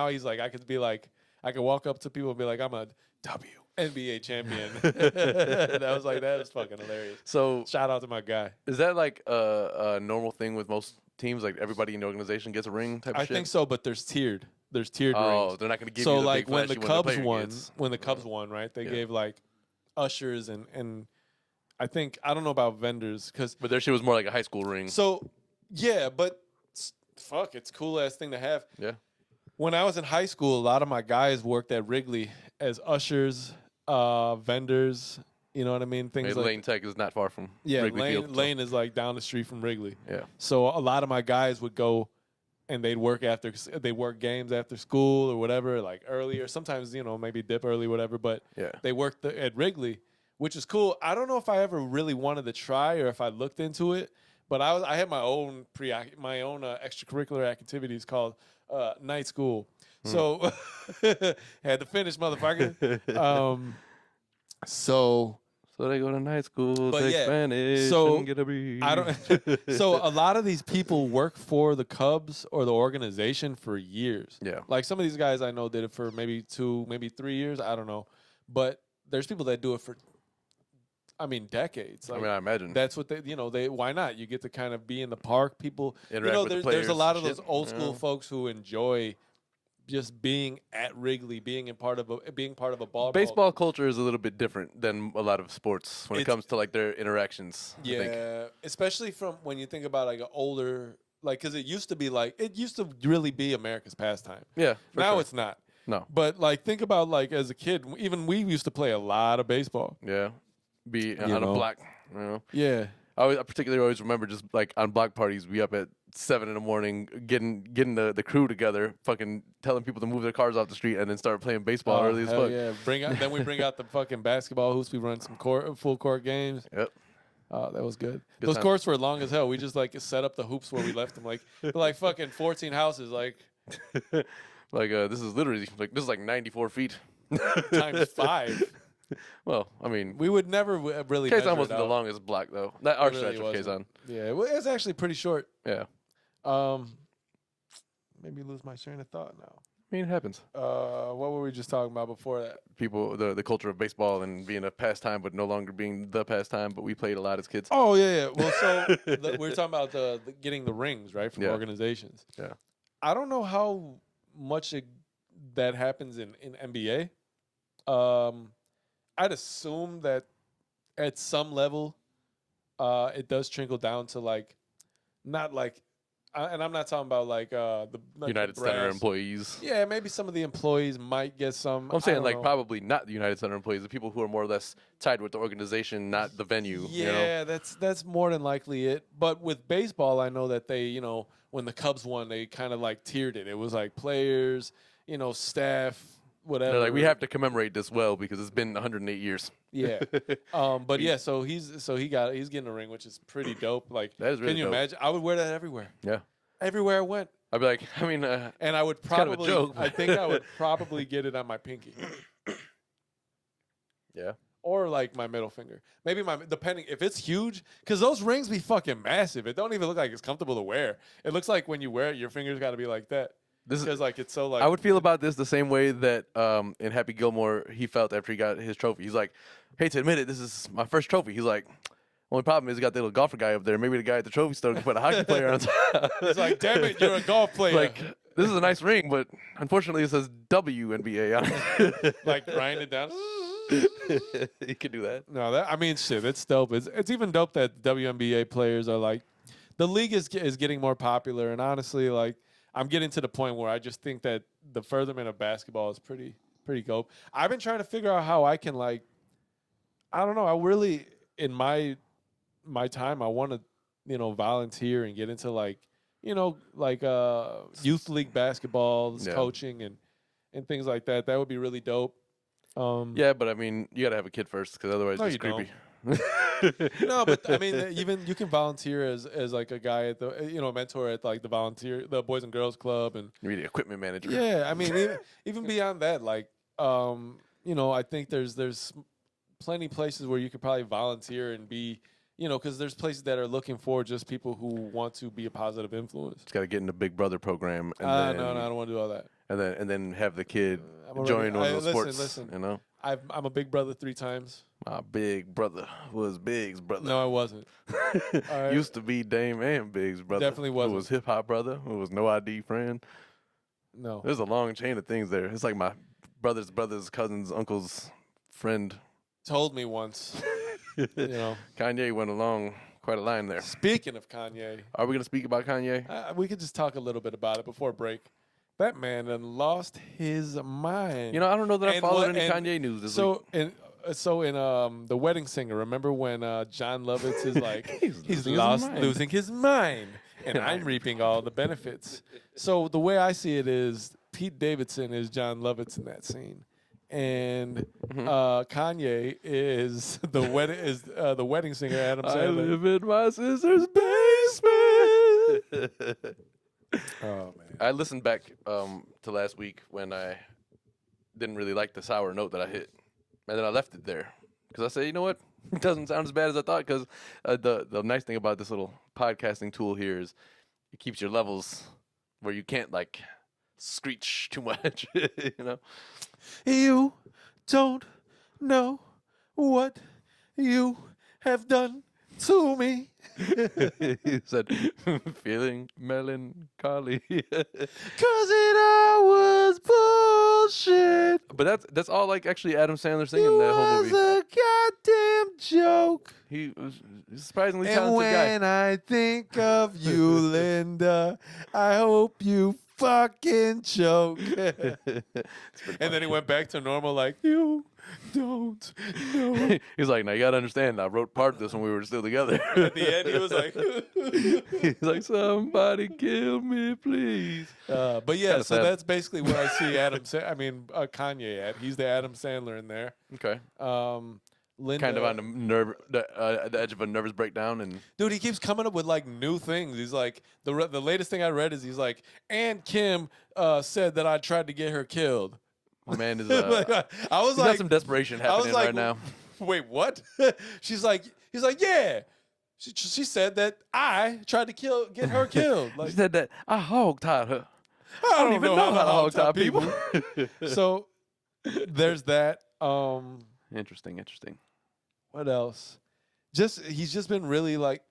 he's like I could be like I could walk up to people and be like I'm a WNBA champion. That was fucking hilarious. So Shout out to my guy. is that like a normal thing with most teams? Like everybody in the organization gets a ring type of I shit? think so, but there's tiered Oh, rings. they're not going to give So you the like big when the flashy Cubs player won, gets. right? They Yeah. gave like ushers and I think I don't know about vendors because But their shit was more like a high school ring. so yeah, but fuck, it's a cool ass thing to have. Yeah. When I was in high school, a lot of my guys worked at Wrigley as ushers, vendors. You know what I mean? Things Hey, like Lane Tech is not far from yeah, Wrigley Lane, Field. so- Lane is like down the street from Wrigley. Yeah. So a lot of my guys would go and they'd work games after school or whatever, like early or sometimes, maybe dip early, whatever. But Yeah. they worked at Wrigley, which is cool. I don't know if I ever really wanted to try or if I looked into it, but I had my own extracurricular activities called night school. So had to finish, motherfucker. So So they go to night school, But take yeah, Spanish, so and get a B. I don't. So a lot of these people work for the Cubs or the organization for years. Yeah. Like some of these guys I know did it for maybe 2, maybe 3 years. I don't know, but there's people that do it for, decades. I Like, mean, I imagine. that's what they why not? You get to kind of be in the park. People, Interact with the there's a players lot of and those shit, old school yeah. folks who enjoy just being at Wrigley, being part of a ball. Baseball culture is a little bit different than a lot of sports when it It's- comes to like their interactions. I think. Yeah, especially from when you think about like an older, like, because it used to really be America's pastime. Yeah. for Now sure. it's not. No. But like, think about like as a kid, even we used to play a lot of baseball. Yeah. Be on know. a block. You know. Yeah. I particularly always remember just like on block parties, we up at 7 a.m, getting the crew together, fucking telling people to move their cars off the street, and then start playing baseball Oh, early as hell fuck. yeah. Then we bring out the fucking basketball hoops. We run some full court games. Yep. Oh, that was good. Good Those time. courts were long as hell. We just like set up the hoops where we left them, like fucking 14 houses, like Like this is literally like 94 feet. times 5. Well, I mean, We would never really. measure Kazan it wasn't the out. longest block though. Not our It stretch really of wasn't. Kazan. Yeah, well, it's actually pretty short. Yeah. Maybe lose my train of thought now. I mean, it happens. What were we just talking about before that? People, the culture of baseball and being a pastime, but no longer being the pastime. But we played a lot as kids. Oh yeah. Well, so we were talking about the getting the rings, right, from Yeah. organizations. Yeah. I don't know how much that happens in NBA. I'd assume that at some level, it does trickle down to like, not like, and I'm not talking about like the United the Center brass. employees. Yeah, maybe some of the employees might get some. I'm I saying don't like know. probably not the United Center employees, the people who are more or less tied with the organization, not the venue. Yeah, You know? that's more than likely it. But with baseball, I know that they, when the Cubs won, they kind of like tiered it. It was like players, staff, whatever. They're like, we have to commemorate this well because it's been 108 years. Yeah. But yeah, so he's getting a ring, which is pretty dope. Like, That is really can you dope. imagine? I would wear that everywhere. Yeah. Everywhere I went. I'd be like, I mean, And I would kind of a probably, joke, I but- think I would probably get it on my pinky yeah. or like my middle finger. Maybe depending if it's huge, because those rings be fucking massive. It don't even look like it's comfortable to wear. It looks like when you wear it, your fingers got to be like that. This is because like it's so like I would feel about this the same way that in Happy Gilmore he felt after he got his trophy. He's like, hate to admit it, this is my first trophy. He's like, only problem is he got the little golfer guy up there. Maybe the guy at the trophy store can put a hockey player on top. It's like, damn it, you're a golf player. Like, this is a nice ring, but unfortunately it says WNBA on it. Like grind it down. You can do that. No, I mean, shit, it's dope. It's even dope that WNBA players are like, the league is getting more popular, and honestly, like, I'm getting to the point where I just think that the furtherment of basketball is pretty dope. I've been trying to figure out how I can, like, I don't know. I really, in my time, I want to, volunteer and get into like youth league basketball, coaching and things like that. That would be really dope. Yeah, but I mean, you gotta have a kid first, because otherwise it's creepy. No, but I mean, even you can volunteer as like a guy at the a mentor at like the Boys and Girls Club, and You need an equipment manager. yeah, I mean, even beyond that, like I think there's plenty places where you could probably volunteer and be. Because there's places that are looking for just people who want to be a positive influence. Just gotta get in the Big Brother program. And No, I don't want to do all that. And then have the kid I'm join one of those sports. Listen. You know, I'm a big brother 3 times. my big brother was Big's brother. No, I wasn't. right. Used to be Dame and Big's brother. Definitely wasn't. Who was hip hop brother. Who was No ID friend. No. There's a long chain of things there. It's like my brother's cousin's uncle's friend. Told me once. Kanye went along quite a line there. Speaking of Kanye, Are we gonna speak about Kanye? we could just talk a little bit about it before break. That man done lost his mind. I don't know that I And followed what- any and Kanye news this week. in The Wedding Singer, remember when John Lovitz is like He's losing his mind, and I'm reaping all the benefits. So the way I see it is Pete Davidson is John Lovitz in that scene, and Kanye is the wedding singer Adam I Sandler. live in my sister's basement. Oh man, I listened back to last week when I didn't really like the sour note that I hit, and then I left it there because I said, you know what, it doesn't sound as bad as I thought. Because the nice thing about this little podcasting tool here is it keeps your levels where you can't like screech too much. you don't know what you have done to me. He said, feeling melancholy. 'Cause it all was bullshit. But that's all like actually Adam Sandler singing that whole movie. a goddamn joke. He's a surprisingly And talented guy. when I think of you, Linda, I hope you fucking choke. And then he went back to normal, like, you don't know. He's like, now you gotta understand, I wrote part of this when we were still together. At the end, he was like, He's like, somebody kill me, please. but yeah, Kinda so sad. that's basically where I see Kanye at. He's the Adam Sandler in there. Okay. Linda, Kind of on the edge of a nervous breakdown, and dude, he keeps coming up with like new things. He's like, the latest thing I read is he's like, and Kim said that I tried to get her killed. my man is I was he's like, got some desperation I was happening like, right now. Wait, what? He's like, yeah. She said that I tried to get her killed. Like, She said that I hog-tied her. I don't even know how to hog-tie people. So there's that. Interesting. What else? He's just been really like,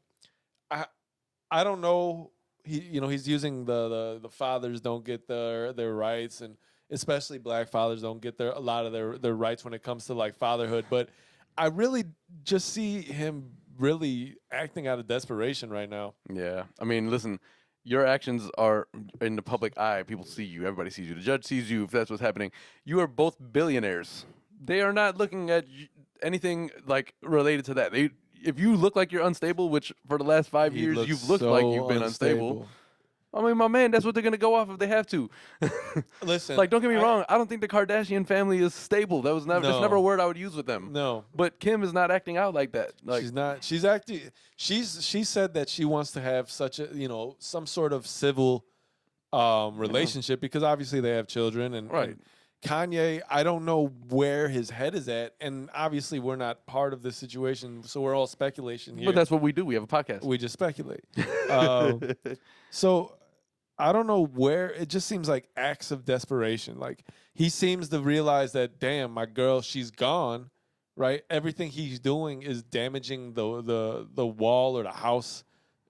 I don't know. He's using the fathers don't get their rights, and especially black fathers don't get a lot of their rights when it comes to like fatherhood. But I really just see him really acting out of desperation right now. Yeah. I mean, listen, your actions are in the public eye. People see you. Everybody sees you. The judge sees you if that's what's happening. You are both billionaires. They are not looking at anything like related to that. If you look like you're unstable, which for the last 5 years you've looked like you've been unstable. I mean, my man, that's what they're going to go off if they have to. Listen, like, don't get me wrong. I don't think the Kardashian family is stable. That's never a word I would use with them. No. But Kim is not acting out like that. Like, she's not. She's acting. She said that she wants to have such a some sort of civil relationship because obviously they have children and Right. and Kanye, I don't know where his head is at, and obviously we're not part of this situation, so we're all speculation here. But that's what we do. We have a podcast. We just speculate. So I don't know where it just seems like acts of desperation. Like he seems to realize that, damn, my girl, she's gone. Right, everything he's doing is damaging the wall or the house,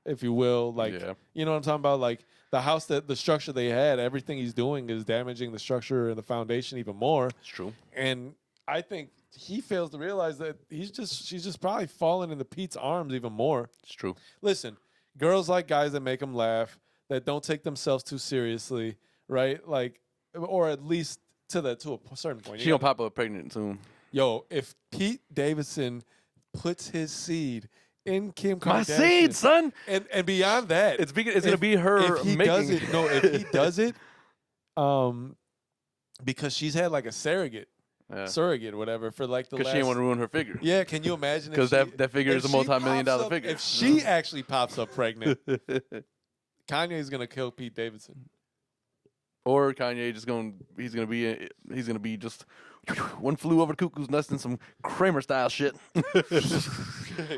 if you will. Like, Yeah. you know what I'm talking about? Like the house, that the structure they had, everything he's doing is damaging the structure and the foundation even more. It's true. And I think he fails to realize that she's just probably falling into Pete's arms even more. It's true. Listen, girls like guys that make them laugh, that don't take themselves too seriously, right? Like, or at least to a certain point. She gonna pop up pregnant soon. Yo, if Pete Davidson puts his seed in Kim Kardashian, My seed, son. and beyond that, It's gonna be her if he making. does it, no, if he does it, because she's had like a surrogate, whatever, for like the last. Because she didn't want to ruin her figure. Yeah, can you imagine? Because that figure is a multi-million-dollar figure. If she actually pops up pregnant, Kanye's gonna kill Pete Davidson. Or Kanye he's gonna be just one flew over the cuckoo's nest and some Kramer style shit.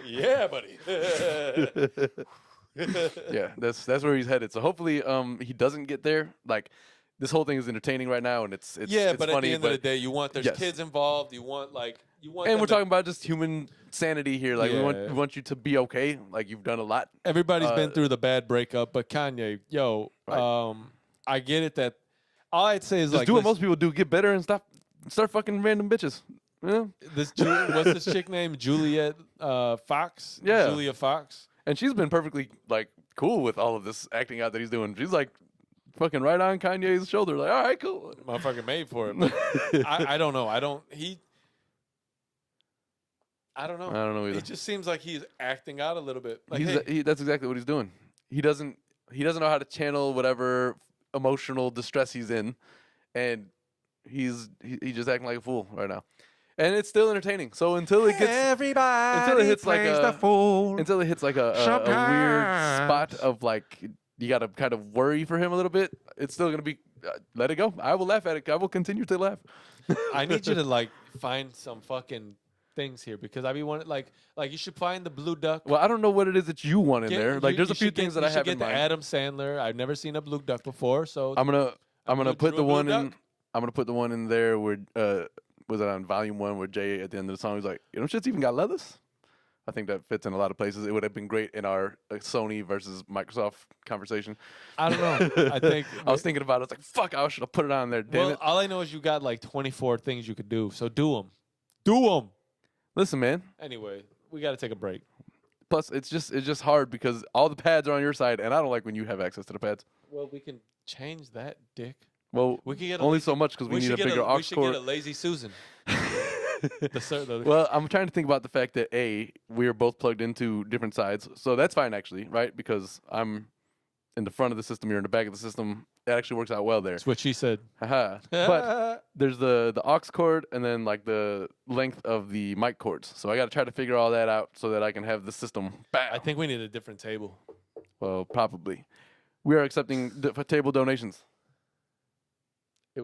Yeah, buddy. Yeah, that's where he's headed. So hopefully he doesn't get there. Like this whole thing is entertaining right now, and it's but funny, at the end of the day, there's Yes. kids involved. You want and we're talking about just human sanity here. Like we Yeah. want you to be okay. Like you've done a lot. Everybody's been through the bad breakup, but Kanye, Right. I get it that all I'd say is Just like do what most people do: get better and start fucking random bitches. Yeah. what's this chick named Juliet Fox? Yeah. Julia Fox. And she's been perfectly like cool with all of this acting out that he's doing. She's like fucking right on Kanye's shoulder. Like, all right, cool. Motherfucker made for it. But I don't know. I don't know. I don't know either. It just seems like he's acting out a little bit. Like, That's exactly what he's doing. He doesn't know how to channel whatever emotional distress he's in, and he's just acting like a fool right now. And it's still entertaining. So until it hits like a weird spot of like you got to kind of worry for him a little bit, it's still gonna be let it go. I will laugh at it. I will continue to laugh. I need you to like find some fucking things here because I be wanting like you should find the blue duck. Well, I don't know what it is that you want in there. Like, there's a few things that I have in the mind. Adam Sandler. I've never seen a blue duck before, so I'm gonna put the one in. duck? I'm gonna put the one in there where was it on volume 1 where Jay at the end of the song was like, you know, shit's even got leathers. I think that fits in a lot of places. It would have been great in our Sony versus Microsoft conversation. I don't know. I think I was thinking about it. I was like, fuck, I should have put it on there. Damn it. All I know is you got like 24 things you could do, so do them. Do them. Listen, man. Anyway, we got to take a break. Plus, it's just hard because all the pads are on your side, and I don't like when you have access to the pads. Well, we can change that, Dick. Well, we can get only so much because we need a bigger aux We should cord. get a lazy Susan. Well, I'm trying to think about the fact that we are both plugged into different sides, so that's fine actually, right? Because I'm in the front of the system, you're in the back of the system. That actually works out well there. That's what she said. Haha. But there's the aux cord and then like the length of the mic cords. So I got to try to figure all that out so that I can have the system. Bam. I think we need a different table. Well, probably. We are accepting table donations. It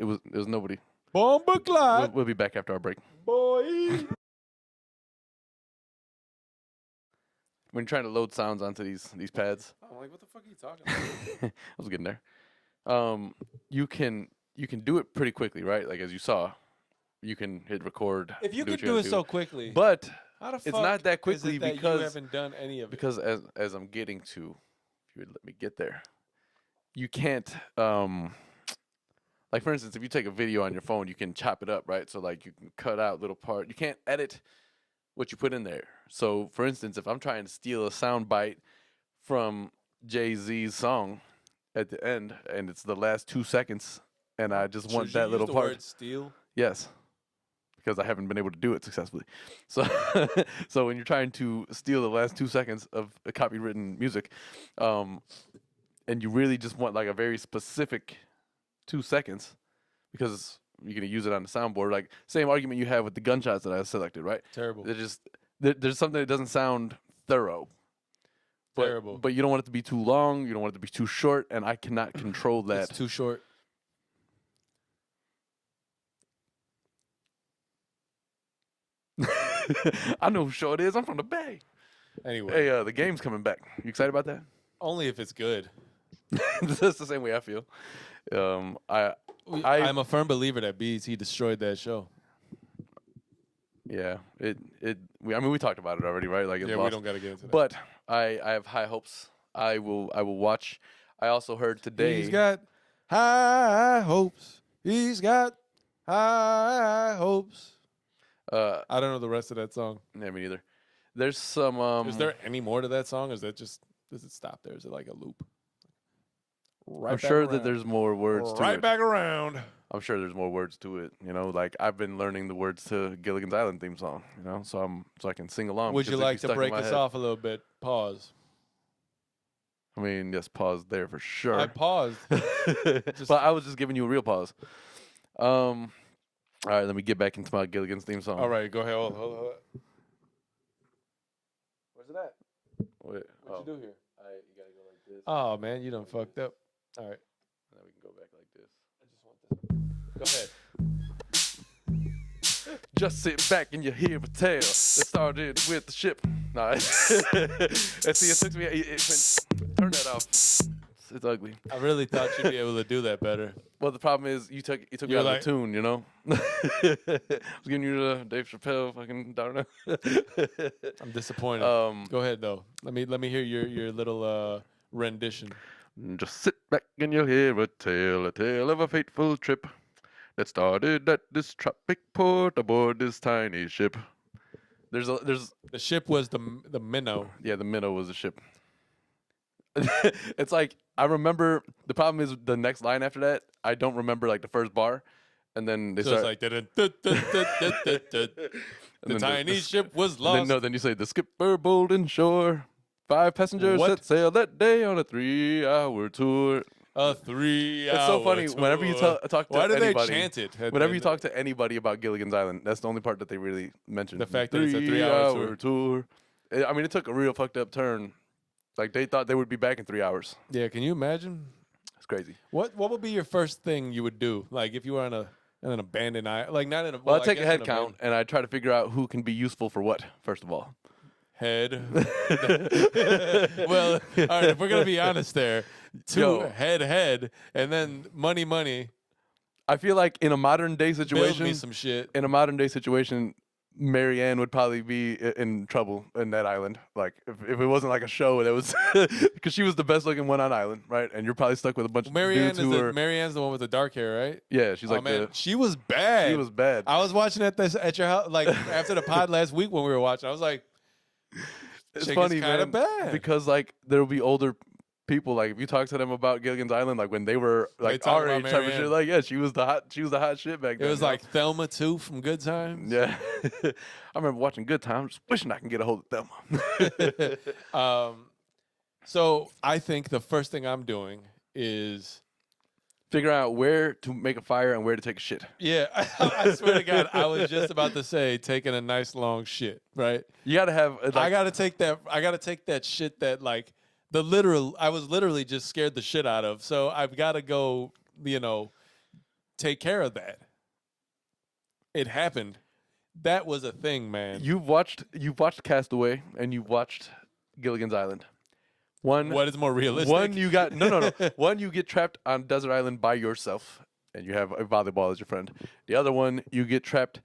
was nobody. Bomba clot. We'll be back after our break. Boy. When you're trying to load sounds onto these pads, I'm like, what the fuck are you talking about? I was getting there. You can do it pretty quickly, right? Like as you saw, you can hit record. If you do could what do gotta it so quickly, but how the fuck it's not that is quickly it that because you haven't done any of it. because as I'm getting to, if you would let me get there, you can't. Like for instance, if you take a video on your phone, you can chop it up, right? So like you can cut out little part. You can't edit what you put in there. So for instance, if I'm trying to steal a sound bite from Jay-Z's song at the end, and it's the last 2 seconds, and I just want that little part. Word steal? Yes, because I haven't been able to do it successfully. So, so when you're trying to steal the last 2 seconds of a copywritten music, and you really just want like a very specific 2 seconds, because you're gonna use it on the soundboard. Like same argument you have with the gunshots that I selected, right? Terrible. There's something that doesn't sound thorough. Terrible. But you don't want it to be too long. You don't want it to be too short, and I cannot control that. It's too short. I know who show it is. I'm from the Bay. Anyway, Hey, the game's coming back. You excited about that? only if it's good. That's the same way I feel. I I'm a firm believer that BET destroyed that show. yeah. I mean, we talked about it already, right? Like, it's Yeah, we lost. don't got to get into that. But I have high hopes. I will watch. I also heard today. He's got high hopes. He's got high hopes. I don't know the rest of that song. Yeah, me neither. There's some. Is there any more to that song? Or is that just, does it stop there? Is it like a loop? Right I'm back sure that around. there's more words to Right it. back around. I'm sure there's more words to it. You know, like I've been learning the words to Gilligan's Island theme song. You know, so I can sing along. Would you because it'd be like to stuck in break my us head. off a little bit? Pause. I mean, yes, pause there for sure. I paused. But I was just giving you a real pause. All right, let me get back into my Gilligan's theme song. All right, go ahead. Hold on. Where's it at? Wait, What'd you do here? you gotta go like this. Oh, man, you done fucked up. All right. Then we can go back like this. I just want this. Go ahead. Just sit back and you hear a tale that started with the ship. Nah, and see, it took me. Turn that off. It's ugly. I really thought you'd be able to do that better. Well, the problem is you took me You're out like- of the tune. You know, I was giving you the Dave Chappelle fucking. I don't know. I'm disappointed. Go ahead though. Let me hear your little rendition. Just sit back and you'll hear a tale of a fateful trip that started at this tropic port aboard this tiny ship. There's The ship was the minnow. yeah, the minnow was a ship. It's like I remember. The problem is the next line after that. I don't remember like the first bar, and then they So start. it's like the then tiny ship was Then, lost. no, then you say the skipper bold in shore. 5 passengers What? set sail that day on a 3-hour tour. A 3 hour. It's so funny whenever you talk to Why do anybody. they chant it? Whenever you talk to anybody about Gilligan's Island, that's the only part that they really mention. The fact that it's a 3-hour tour. I mean, it took a real fucked up turn. Like they thought they would be back in 3 hours. Yeah, can you imagine? It's crazy. What would be your first thing you would do? Like if you were on an abandoned island, like not in a. Well, I I take a guess head an count and I try to figure out who can be useful for what. First of all, head. Well, all right. If we're gonna be honest, there, two Yo. head, and then money. I feel like in a modern day Build situation, me some shit. in a modern day situation, Marianne would probably be in trouble in that island. Like if it wasn't like a show that was, because she was the best looking one on island, right? And you're probably stuck with a bunch of dudes who are. Marianne's the one with the dark hair, right? Yeah, she's like man, the. she was bad. She was bad. I was watching at your house, like after the pod last week when we were watching. I was like, It's chick is funny, kinda man, bad. because like there will be older people. Like if you talk to them about Gilligan's Island, like when they were like talk our about age type of Marianne. shit, like yeah, she was the hot shit back it then. was you know? like Thelma too from Good Times. yeah. I remember watching Good Times, just wishing I can get a hold of Thelma. So I think the first thing I'm doing is, Figure out where to make a fire and where to take a shit. yeah, I swear to God, I was just about to say taking a nice long shit, right? You gotta have. Like, I gotta take that shit that like I was literally just scared the shit out of. So I've gotta go, take care of that. It happened. That was a thing, man. you've watched Castaway and you've watched Gilligan's Island. One. What is more realistic? One you got no. One you get trapped on desert island by yourself and you have a volleyball as your friend. The other one you get trapped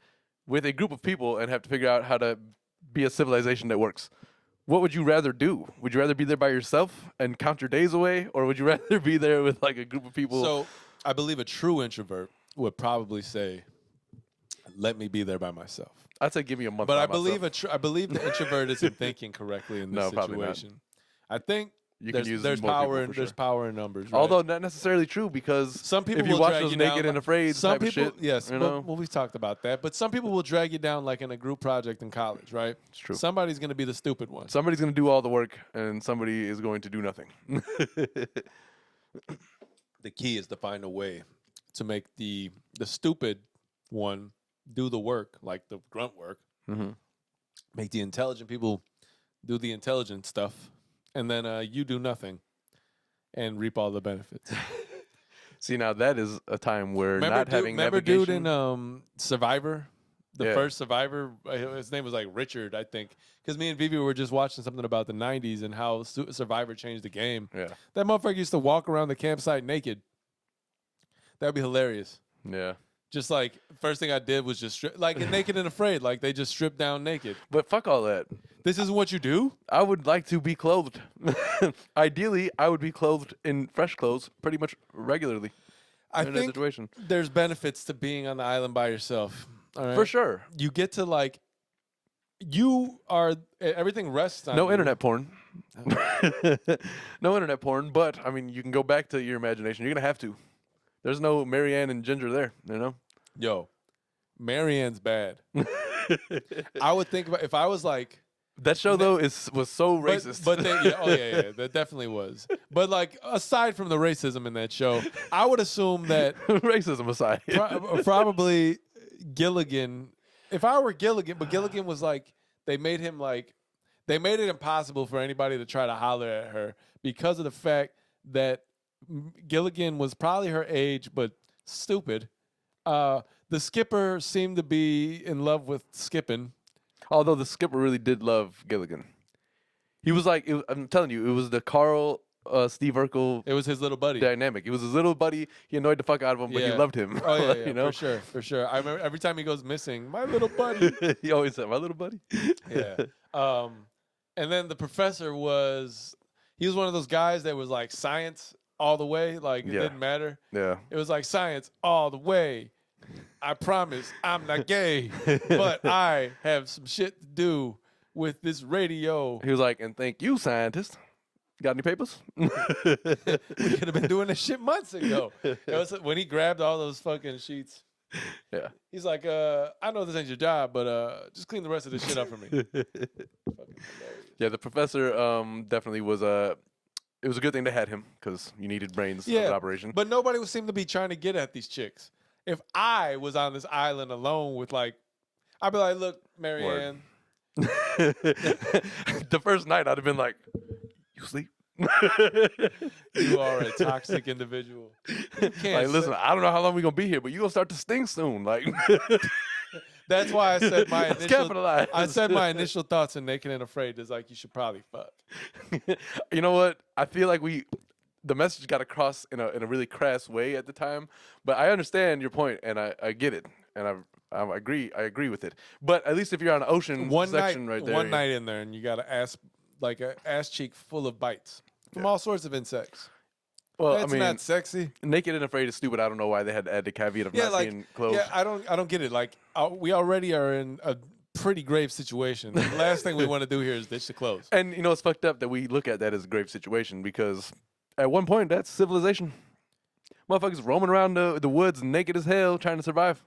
with a group of people and have to figure out how to be a civilization that works. What would you rather do? Would you rather be there by yourself and count your days away, or would you rather be there with like a group of people? So I believe a true introvert would probably say, "Let me be there by myself." I'd say give me a month. But by I believe myself. I believe the introvert isn't thinking correctly in this No, probably not. situation. I think You can use there's more power people in for there's sure. power in numbers. Right? Although not necessarily true, because some people if you will watch drag those you Naked down, and Afraid some type people, of shit, yes, you know? well, we've talked about that. But some people will drag you down like in a group project in college, right? It's true. Somebody's going to be the stupid one. Somebody's going to do all the work, and somebody is going to do nothing. The key is to find a way to make the stupid one do the work, like the grunt work. Mm-hmm. Make the intelligent people do the intelligent stuff, and then you do nothing and reap all the benefits. See, now that is a time where not having remember navigation. dude in Survivor, The Yeah. first survivor, his name was like Richard, I think. Because me and Vivi were just watching something about the 90s and how Survivor changed the game. Yeah. That motherfucker used to walk around the campsite naked. That'd be hilarious. Yeah. Just like, first thing I did was just strip, like in Naked and Afraid. Like, they just stripped down naked. But fuck all that. This isn't what you do? I would like to be clothed. Ideally, I would be clothed in fresh clothes pretty much regularly. I in that think situation. there's benefits to being on the island by yourself. All right? For sure. You get to, like, you are, everything rests on No you. internet porn. No internet porn, but I mean, you can go back to your imagination. You're gonna have to. There's no Marianne and Ginger there, you know. Yo, Marianne's bad. I would think about if I was like That show though was so racist. But then, yeah, that definitely was. But like aside from the racism in that show, I would assume that racism aside, probably Gilligan. If I were Gilligan, but Gilligan was like they made it impossible for anybody to try to holler at her because of the fact that Gilligan was probably her age, but stupid. The skipper seemed to be in love with skipping. although the skipper really did love Gilligan. He was like, I'm telling you, it was the Carl Steve Urkel It was his little buddy. dynamic. He was his little buddy. He annoyed the fuck out of him, but he Yeah. loved him. Oh yeah, you know? for sure. I remember every time he goes missing, my little buddy. He always said, "My little buddy." Yeah. And then the professor he was one of those guys that was like science all the way. Like it Yeah. didn't matter. Yeah. It was like science all the way. I promise I'm not gay, but I have some shit to do with this radio. He was like, "And thank you, scientist. Got any papers?" We could have been doing this shit months ago. It was when he grabbed all those fucking sheets. Yeah. He's like, I know this ain't your job, but just clean the rest of this shit up for me. Fucking hilarious. Yeah, the professor definitely was it was a good thing they had him because you needed brains for the operation. But nobody would seem to be trying to get at these chicks. If I was on this island alone with like, I'd be like, look, Marianne. The first night I'd have been like, "You sleep?" You are a toxic individual. You can't Like, listen, I don't know how long we're gonna be here, but you gonna start to stink soon. Like, That's why I said my let's initial. capitalize. I said my initial thoughts in Naked and Afraid is like you should probably fuck. You know what? I feel like the message got across in a really crass way at the time, but I understand your point and I get it and I agree with it. But at least if you're on an ocean section right there, one night in there, and you got an ass cheek full of bites from all sorts of insects. well, That's I mean, not sexy. Naked and Afraid is stupid. I don't know why they had to add the caveat of Yeah, not like being clothed. yeah, I don't get it. Like we already are in a pretty grave situation. The last thing we want to do here is ditch the clothes. And you know it's fucked up that we look at that as a grave situation because at one point that's civilization. Motherfuckers roaming around the woods naked as hell trying to survive.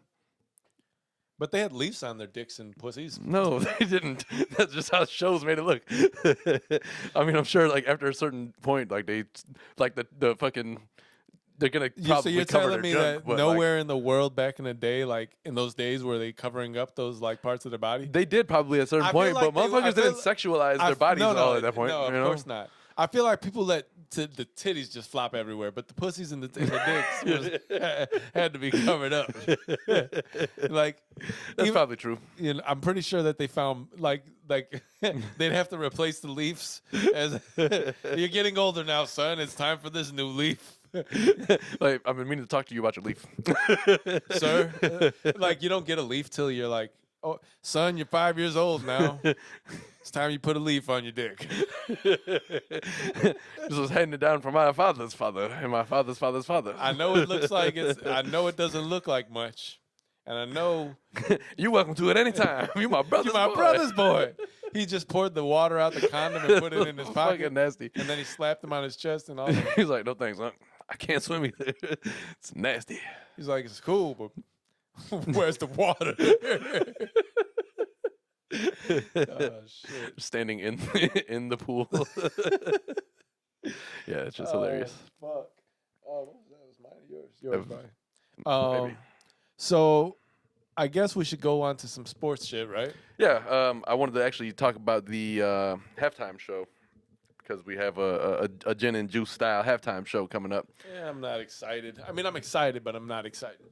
But they had leaves on their dicks and pussies. No, they didn't. That's just how shows made it look. I mean, I'm sure like after a certain point, like the fucking they're gonna probably So you're cover telling me their junk, that but, nowhere in the world back in the day, like in those days, were they covering up those like parts of their body? they did probably at a certain I feel point, like but I motherfuckers feel didn't like- sexualize their bodies at all at that point. No, of you know? course not. I feel like people let the titties just flop everywhere, but the pussies and the dicks had to be covered up. Like That's even- probably true. you know, I'm pretty sure that they found like they'd have to replace the leaves. As you're getting older now, son. It's time for this new leaf, Like I've been meaning to talk to you about your leaf. sir. Like you don't get a leaf till you're like, oh, son, you're 5 years old now. It's time you put a leaf on your dick. This was handed down from my father's father and my father's father's father. I know it looks like I know it doesn't look like much, and I know You're welcome to it anytime. You my brother's you're my boy. brother's boy. He just poured the water out the condom and put it in his pocket, Fucking nasty. and then he slapped him on his chest and all that. He's like, "No thanks, huh? I can't swim either. It's nasty." He's like, it's cool, but where's the water? Oh, shit. Standing in in the pool. Yeah, it's just hilarious. Fuck. Oh, what was that? Was mine or yours? Yours, Maybe. probably. So, I guess we should go on to some sports shit, right? Yeah, I wanted to actually talk about the halftime show because we have a gin and juice style halftime show coming up. Yeah, I'm not excited. I mean, I'm excited, but I'm not excited.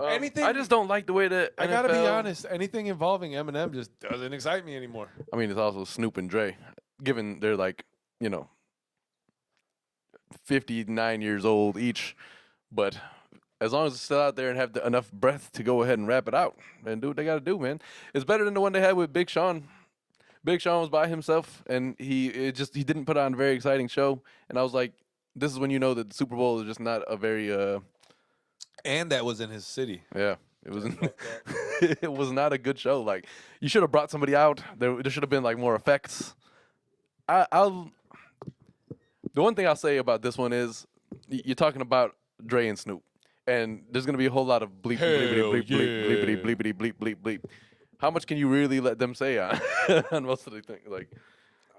Anything. I just don't like the way that I gotta be NFL honest. Anything involving Eminem just doesn't excite me anymore. I mean, it's also Snoop and Dre, given they're like, 59 years old each, but as long as it's still out there and have enough breath to go ahead and rap it out and do what they got to do, man. It's better than the one they had with Big Sean. Big Sean was by himself, and he didn't put on a very exciting show. And I was like, this is when you know that the Super Bowl is just not a very And that was in his city. yeah. It was it was not a good show. Like, you should have brought somebody out. There should have been like more effects. The one thing I'll say about this one is you're talking about Dre and Snoop, and there's gonna be a whole lot of bleep, bleepity, Hell bleep, bleep, bleepity, bleepity, bleep, bleep, bleep. How much can you really let them say on, on most of the things? Like,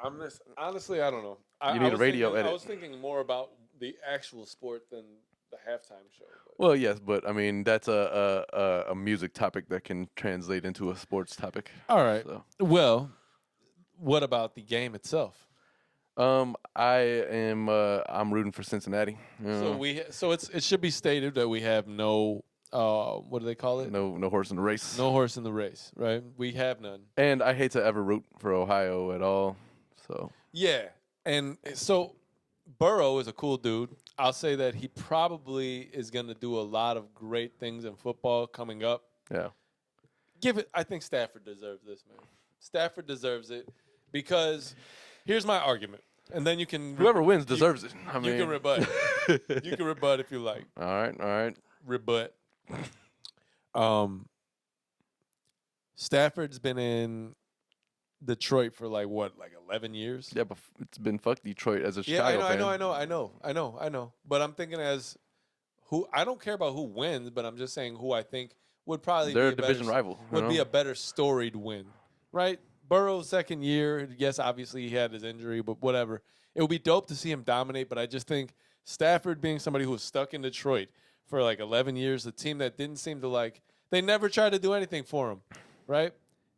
Honestly, I don't know. You need a radio edit. I was thinking more about the actual sport than the halftime show. But. well, yes, but I mean that's a music topic that can translate into a sports topic. All right. So. Well, what about the game itself? I'm rooting for Cincinnati. So it should be stated that we have no what do they call it? No horse in the race. No horse in the race, right? We have none. And I hate to ever root for Ohio at all. So Yeah, and so Burrow is a cool dude. I'll say that he probably is going to do a lot of great things in football coming up. yeah, I think Stafford deserves this, man. Stafford deserves it because here's my argument, and then you can whoever wins deserves it. I mean, you can rebut. You can rebut if you like. All right. Rebut. Stafford's been in Detroit for like 11 years. Yeah, but it's been fuck Detroit as a Yeah, Chicago fan. I know. But I'm thinking as who I don't care about who wins, but I'm just saying who I think would probably They're be a division rival. Would be a better storied win, right? Burrow's second year, yes, obviously he had his injury, but whatever. It would be dope to see him dominate, but I just think Stafford being somebody who was stuck in Detroit for like 11 years, a team that didn't seem to they never tried to do anything for him, right?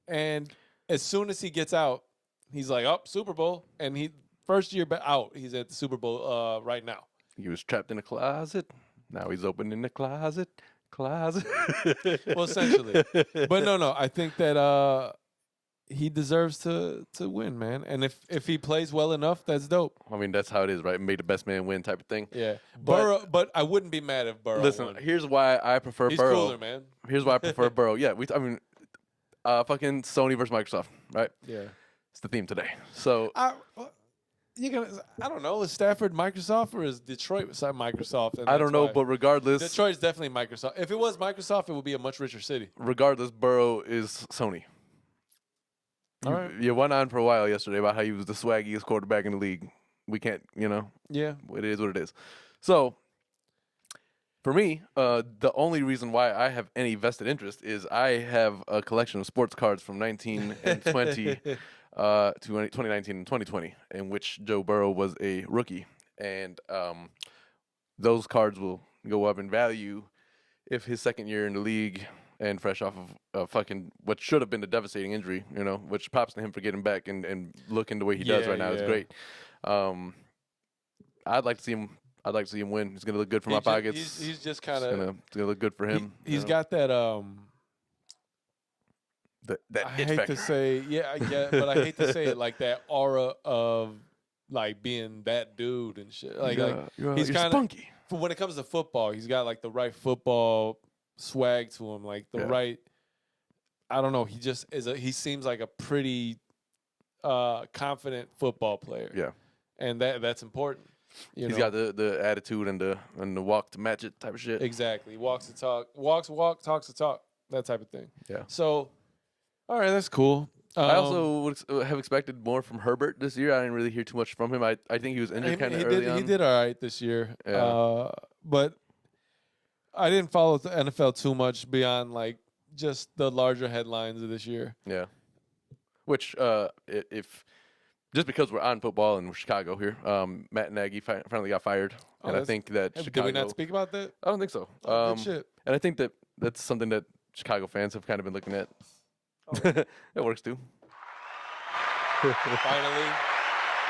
And as soon as he gets out, he's like, oh, Super Bowl. And first year out, he's at the Super Bowl right now. He was trapped in a closet. Now he's open in the closet. Well, essentially. But no, I think that he deserves to win, man. And if he plays well enough, that's dope. I mean, that's how it is, right? Make the best man win type of thing. Yeah. But I wouldn't be mad if Burrow Listen, won. here's why I prefer He's Burrow. cooler, man. Here's why I prefer Burrow. Yeah, fucking Sony versus Microsoft, right? Yeah. It's the theme today. So I don't know. Is Stafford Microsoft or is Detroit Microsoft? And I don't that's know, why- but regardless, Detroit's definitely Microsoft. If it was Microsoft, it would be a much richer city. regardless, Burrow is Sony. All right. You went on for a while yesterday about how he was the swaggiest quarterback in the league. We can't, Yeah. it is what it is. So, for me, the only reason why I have any vested interest is I have a collection of sports cards from 19 and 20 to 2019 and 2020, in which Joe Burrow was a rookie. And those cards will go up in value if his second year in the league and fresh off of fucking what should have been a devastating injury, which props to him for getting back and looking the way he does right now. It's great. I'd like to see him. I'd like to see him win. He's gonna look good for my pockets. He's just kind It's of. gonna look good for him. He's got that. That I it hate factor. to say, but I hate to say it like that aura of like being that dude and shit. He's you're kind of spunky. when it comes to football, he's got like the right football swag to him, like the right. I don't know. He just is. He seems like a pretty confident football player. Yeah, and that's important. He's got the attitude and the walk to match it type of shit. Exactly. Walks the walk, talks the talk, that type of thing. Yeah. So, all right, that's cool. I also would have expected more from Herbert this year. I didn't really hear too much from him. I think he was injured kind of early on. He did all right this year. Yeah. But I didn't follow the NFL too much beyond like just the larger headlines of this year. Yeah. Which if just because we're on football and we're Chicago here, Matt Nagy finally got fired, and I think that Chicago. Did we not speak about that? I don't think so. Oh, good shit. And I think that's something that Chicago fans have kind of been looking at. Oh. It works too. Finally,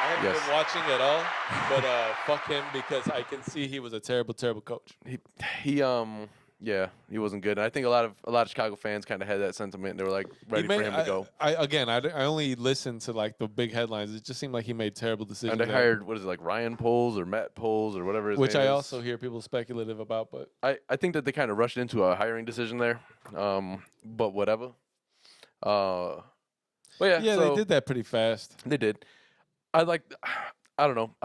I haven't been watching at all, but fuck him because I can see he was a terrible, terrible coach. Yeah, he wasn't good. And I think a lot of Chicago fans kind of had that sentiment. They were like ready for him to go. I only listened to like the big headlines. It just seemed like he made terrible decisions. And they hired what is it, like Ryan Poles or Matt Poles or whatever his which name I is. also hear people speculative about, but I think that they kind of rushed into a hiring decision there. But whatever. But yeah, yeah, so they did that pretty fast. they did. I like. I don't know.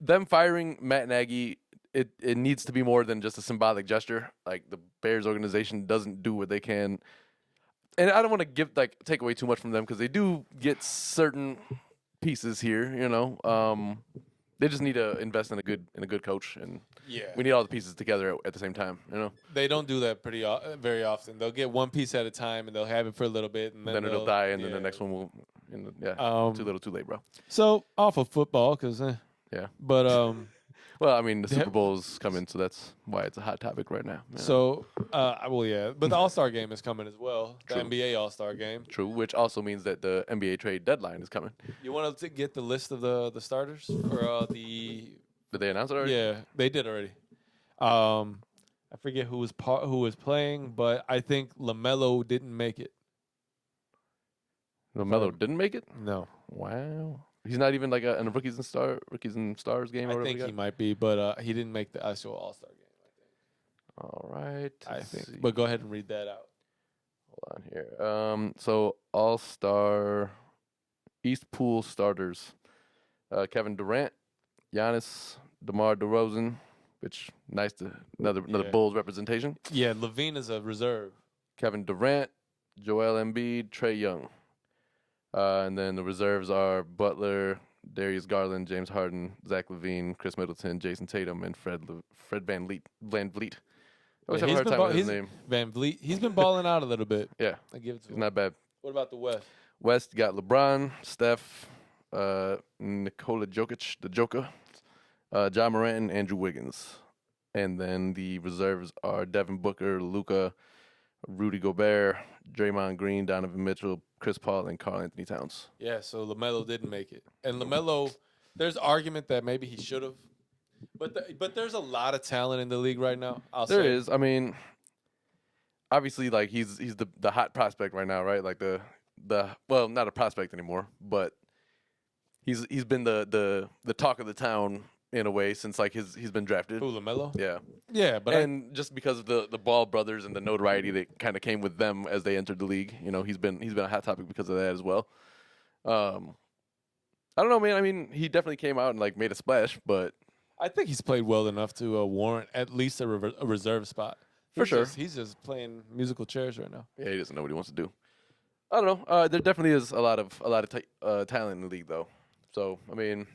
Them firing Matt Nagy. It needs to be more than just a symbolic gesture. Like the Bears organization doesn't do what they can, and I don't want to take away too much from them because they do get certain pieces here. They just need to invest in a good coach, and Yeah, we need all the pieces together at the same time. they don't do that very often. They'll get one piece at a time, and they'll have it for a little bit, and Then it'll die, and then the next one will. Too little, too late, bro. So off of football, because Yeah. but Well, I mean, the Super Bowl's coming, so that's why it's a hot topic right now. So well, yeah, but the All-Star game is coming as well. The True. NBA All-Star game. True, which also means that the NBA trade deadline is coming. You want to get the list of the starters for the? Did they announce it already? Yeah, they did already. I forget who was playing, but I think LaMelo didn't make it. LaMelo didn't make it? No, Wow. He's not even like in a Rookies and Stars game or I whatever. think he might be, but he didn't make the actual All-Star game. All right. I let's think. see. But go ahead and read that out. Hold on here. So All-Star East Pool starters: Kevin Durant, Giannis, DeMar DeRozan, which another Yeah. Bulls representation. Yeah, Levine is a reserve. Kevin Durant, Joel Embiid, Trae Young. And then the reserves are Butler, Darius Garland, James Harden, Zach LaVine, Chris Middleton, Jason Tatum, and Fred Van Vliet. I always have a hard time with his name. Van Vliet. He's been balling out a little bit. Yeah, I give it to he's him. not bad. What about the West? West got LeBron, Steph, Nikola Jokic, the Joker, John Morant, and Andrew Wiggins. And then the reserves are Devin Booker, Luka, Rudy Gobert, Draymond Green, Donovan Mitchell, Chris Paul, and Karl Anthony Towns. Yeah, so LaMelo didn't make it. And LaMelo, there's argument that maybe he should have. But there's a lot of talent in the league right now. There is. I mean, obviously, like he's the hot prospect right now, right? Like the well, not a prospect anymore, but he's been the talk of the town in a way since like he's been drafted. Who, LaMelo? Yeah. Yeah, but And just because of the Ball brothers and the notoriety that kind of came with them as they entered the league, he's been a hot topic because of that as well. I don't know, man. I mean, he definitely came out and like made a splash, but I think he's played well enough to warrant at least a reserve spot. For sure. He's just playing musical chairs right now. yeah, he doesn't know what he wants to do. I don't know. There definitely is a lot of talent in the league, though. So I mean,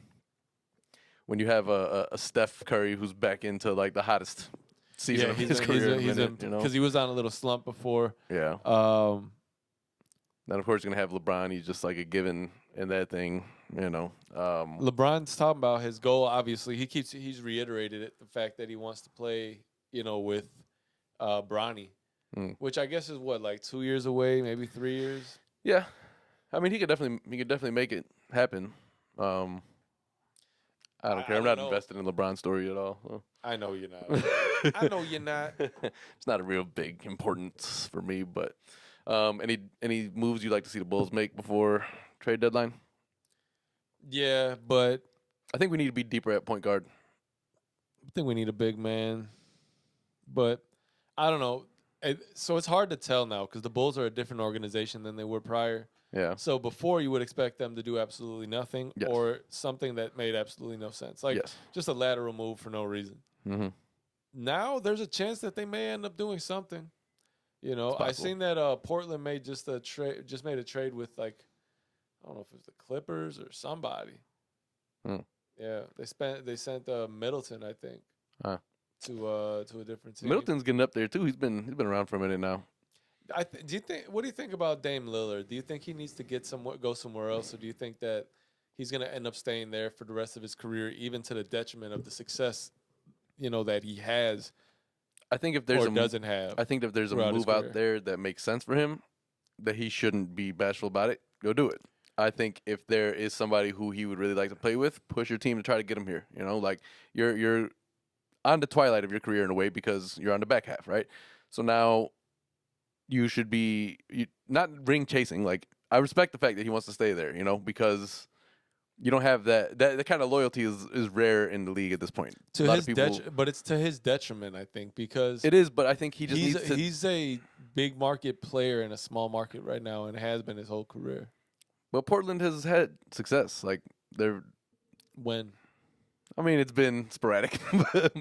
when you have a Steph Curry who's back into like the hottest season of his career, because he was on a little slump before. Yeah. Um, Then of course you're gonna have LeBron. He's just like a given in that thing, LeBron's talking about his goal. Obviously, he's reiterated it, the fact that he wants to play, with Bronny, which I guess is what, like 2 years away, maybe 3 years. Yeah, I mean he could definitely make it happen. I don't care. I'm not invested in LeBron's story at all. So. I know you're not. I know you're not. It's not a real big importance for me, but any moves you'd like to see the Bulls make before trade deadline? Yeah, but I think we need to be deeper at point guard. I think we need a big man. But I don't know. So it's hard to tell now because the Bulls are a different organization than they were prior. Yeah. So before you would expect them to do absolutely nothing Yes. or something that made absolutely no sense. Like Yes. just a lateral move for no reason. Mm-hmm. Now there's a chance that they may end up doing something. I seen that Portland made just made a trade with like I don't know if it was the Clippers or somebody. Yeah, they sent Middleton, I think, to a different team. Middleton's getting up there too. He's been around for a minute now. What do you think about Dame Lillard? Do you think he needs to go somewhere else, or do you think that he's going to end up staying there for the rest of his career, even to the detriment of the success, that he has? I think if there's doesn't have. I think if there's a move out there that makes sense for him, that he shouldn't be bashful about it. Go do it. I think if there is somebody who he would really like to play with, push your team to try to get him here. Like you're on the twilight of your career in a way because you're on the back half, right? So now you should be not ring chasing. Like I respect the fact that he wants to stay there, because you don't have that kind of loyalty is rare in the league at this point. To a lot his of people, but it's to his detriment, I think, because it is, but I think he just needs to. he's a big market player in a small market right now, and has been his whole career. But Portland has had success. Like When I mean, it's been sporadic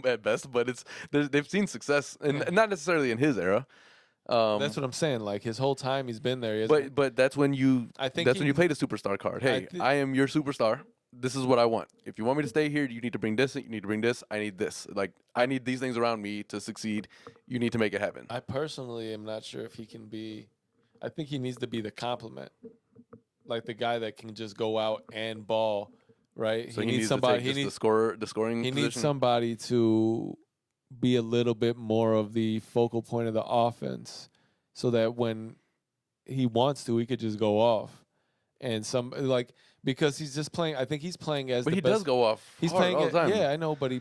at best, but they've seen success, and not necessarily in his era. that's what I'm saying. Like his whole time he's been there. But that's when you when you play the superstar card. Hey, I I am your superstar. This is what I want. If you want me to stay here, you need to bring this. You need to bring this. I need this. Like I need these things around me to succeed. You need to make it happen. I personally am not sure if he can be. I think he needs to be the complement, like the guy that can just go out and ball. Right. So he needs somebody. He needs the scoring. He position. needs somebody to be a little bit more of the focal point of the offense, so that when he wants to, he could just go off. And because he's just playing. I think he's playing as. But the he best. does go off. He's hard playing all the time. Yeah, I know, but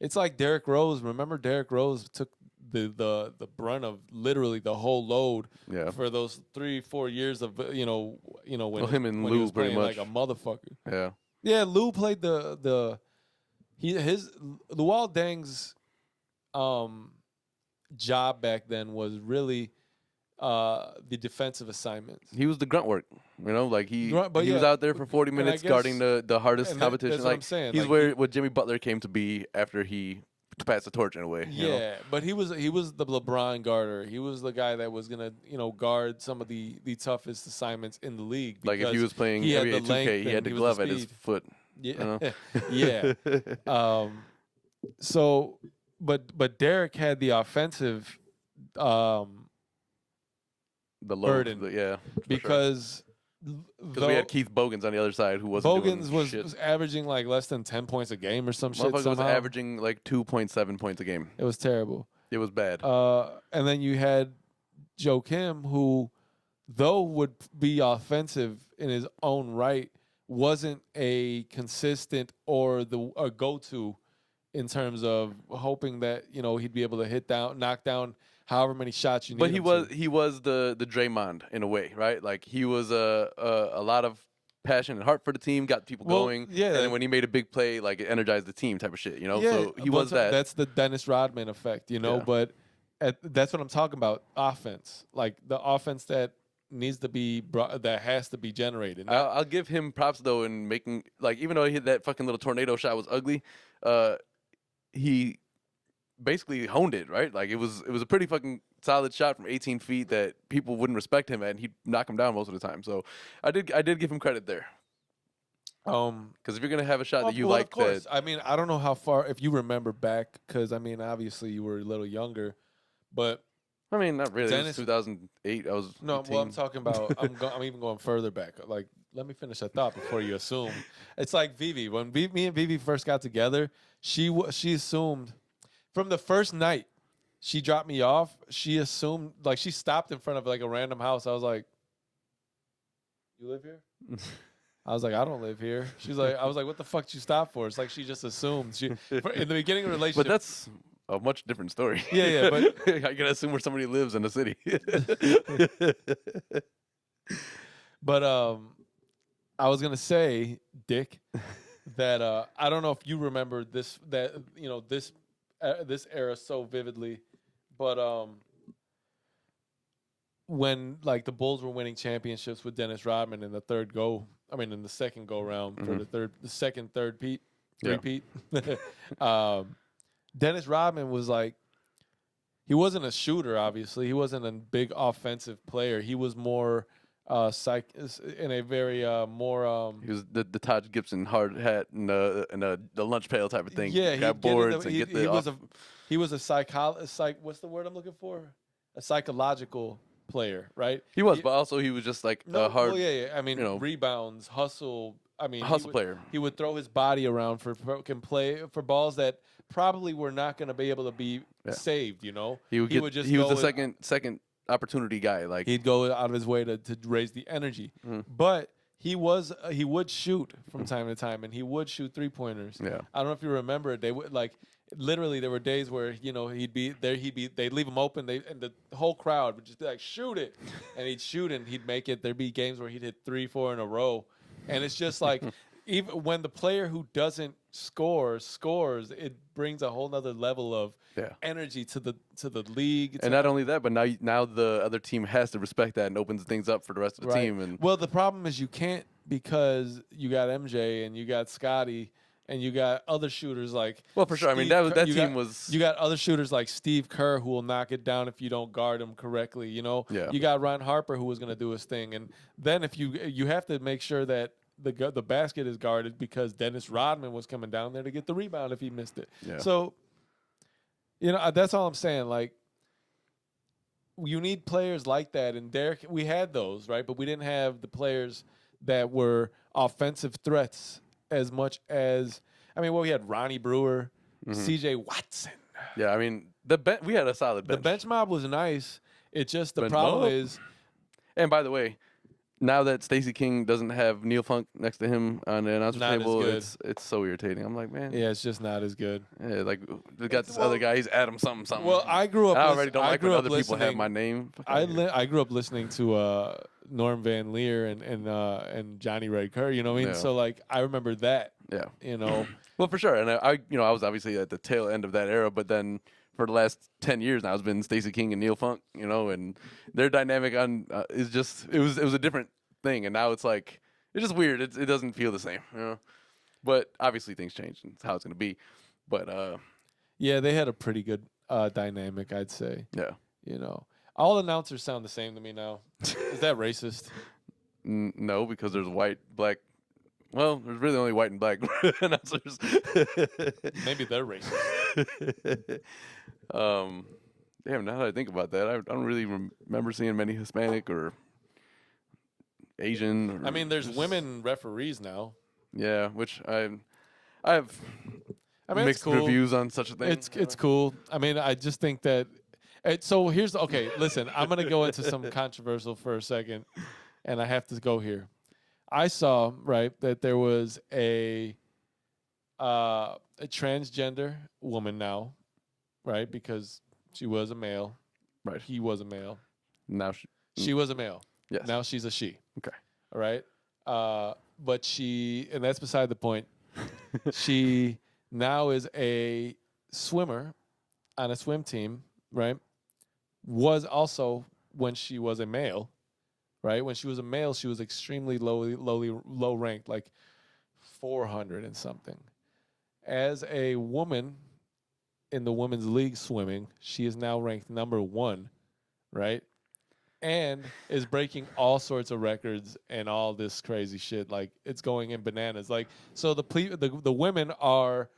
it's like Derrick Rose. Remember, Derrick Rose took the brunt of literally the whole load for those 3-4 years of when him and when Lou he was pretty playing much like a motherfucker. Yeah. Lou played Luol Deng's job back then was really the defensive assignments. He was the grunt work, like he But was out there for 40 minutes guarding the hardest competition. That's what I'm saying. He's like, what Jimmy Butler came to be after he passed the torch in a way. Yeah, but he was the LeBron guarder. He was the guy that was gonna guard some of the toughest assignments in the league. Like if he was playing NBA 2K, he had the glove at his foot. Yeah, yeah. So, but Derek had the offensive The load, burden, because we had Keith Bogans on the other side who wasn't Bogans doing shit. was averaging like less than 10 points a game or some shit. Motherfucker was Somehow. averaging like 2.7 points a game. It was terrible. It was bad. And then you had Joe Kim, who, though would be offensive in his own right, wasn't a consistent or a go-to in terms of hoping that he'd be able to knock down however many shots you need. But he was the Draymond in a way, right? Like he was a lot of passion and heart for the team, got people going. Yeah. And then when he made a big play, like it energized the team type of shit, Yeah, So he was that. That's the Dennis Rodman effect, Yeah. But that's what I'm talking about. Offense, like the offense that needs to be that has to be generated. I'll give him props though in making, like, even though he hit that fucking little tornado shot was ugly, he basically honed it, right? Like it was a pretty fucking solid shot from 18 feet that people wouldn't respect him at, and he'd knock him down most of the time. So I did give him credit there. Because if you're gonna have a shot that you like, of course. I mean, I don't know how far, if you remember back, because I mean, obviously you were a little younger, but I mean, not really. Dennis, it was 2008. I was 18. Well, I'm talking about. I'm even going further back. Like, let me finish that thought before you assume. It's like Vivi. When me and Vivi first got together, she assumed from the first night she dropped me off. She assumed, like, she stopped in front of like a random house. I was like, "You live here?" I was like, "I don't live here." She's like, "I was like, what the fuck did you stop for?" It's like she just assumed. In the beginning of the relationship. But that's a much different story. Yeah, but I can assume where somebody lives in the city. But I was gonna say, Dick, that I don't know if you remember this era so vividly, but when like the Bulls were winning championships with Dennis Rodman in the second go round for the second third repeat. Dennis Rodman was like, he wasn't a shooter, obviously. He wasn't a big offensive player. He was more in a very more. He was the Todd Gibson hard hat and the lunch pail type of thing. Yeah, got boards and get the. He was a what's the word I'm looking for? A psychological player, right? He was, but also he was just like a hard. Well, yeah. I mean, rebounds, hustle. I mean, player. He would throw his body around can play for balls that probably were not going to be able to be saved. He was the second opportunity guy. Like he'd go out of his way to raise the energy, but he would shoot from time to time, and he would shoot 3-pointers. Yeah, I don't know if you remember it. They would like literally there were days where he'd be there, they'd leave him open, and the whole crowd would just be like, shoot it, and he'd shoot and he'd make it. There'd be games where he'd hit 3-4 in a row, and it's just like even when the player who doesn't scores, it brings a whole nother level of energy to the league. And not only that, but now the other team has to respect that and opens things up for the rest of the team. And well, the problem is you can't, because you got MJ and you got Scotty and you got other shooters like for sure. I mean, that team was. You got other shooters like Steve Kerr who will knock it down if you don't guard him correctly. You got Ron Harper who was going to do his thing, and then if you have to make sure that the basket is guarded, because Dennis Rodman was coming down there to get the rebound if he missed it. Yeah. So, that's all I'm saying. Like, you need players like that, and we had those, right? But we didn't have the players that were offensive threats as much as, we had Ronnie Brewer, C.J. Watson. Yeah, I mean, we had a solid bench. The bench mob was nice. It's just the problem is. And by the way, now that Stacey King doesn't have Neil Funk next to him on the announcer table, it's so irritating. I'm like, man. Yeah, it's just not as good. Yeah, like we got this other guy. He's Adam something. Well, I grew up. I already don't like when other people have my name. I grew up listening to Norm Van Leer and Johnny Ray Kerr. You know what I mean? Yeah. So like, I remember that. Yeah. Well, for sure. And I was obviously at the tail end of that era, but then for the last 10 years now, it's been Stacey King and Neil Funk. And their dynamic is just it was a different thing, and now it's like it's just weird. It doesn't feel the same. But obviously things change, and it's how it's going to be. But yeah, they had a pretty good dynamic, I'd say. Yeah. All announcers sound the same to me now. Is that racist? No, because there's white, black. Well, there's really only white and black announcers. Maybe they're racist. Damn, now that I think about that, I don't really remember seeing many Hispanic or Asian. Or there's women referees now. Yeah, which I have mixed cool. reviews on such a thing. It's cool. I just think that. So listen, I'm going to go into some controversial for a second, and I have to go here. I saw, that there was a transgender woman now, because she was a male. Right. He was a male. Now she was a male. Yes. Now she's a she. Okay. All right. But and that's beside the point. She now is a swimmer on a swim team, right? Was also when she was a male, right? When she was a male, she was extremely low ranked, like 400 and something. As a woman in the women's league swimming, she is now ranked number 1, right? And is breaking all sorts of records and all this crazy shit. Like, it's going in bananas. Like, so the women are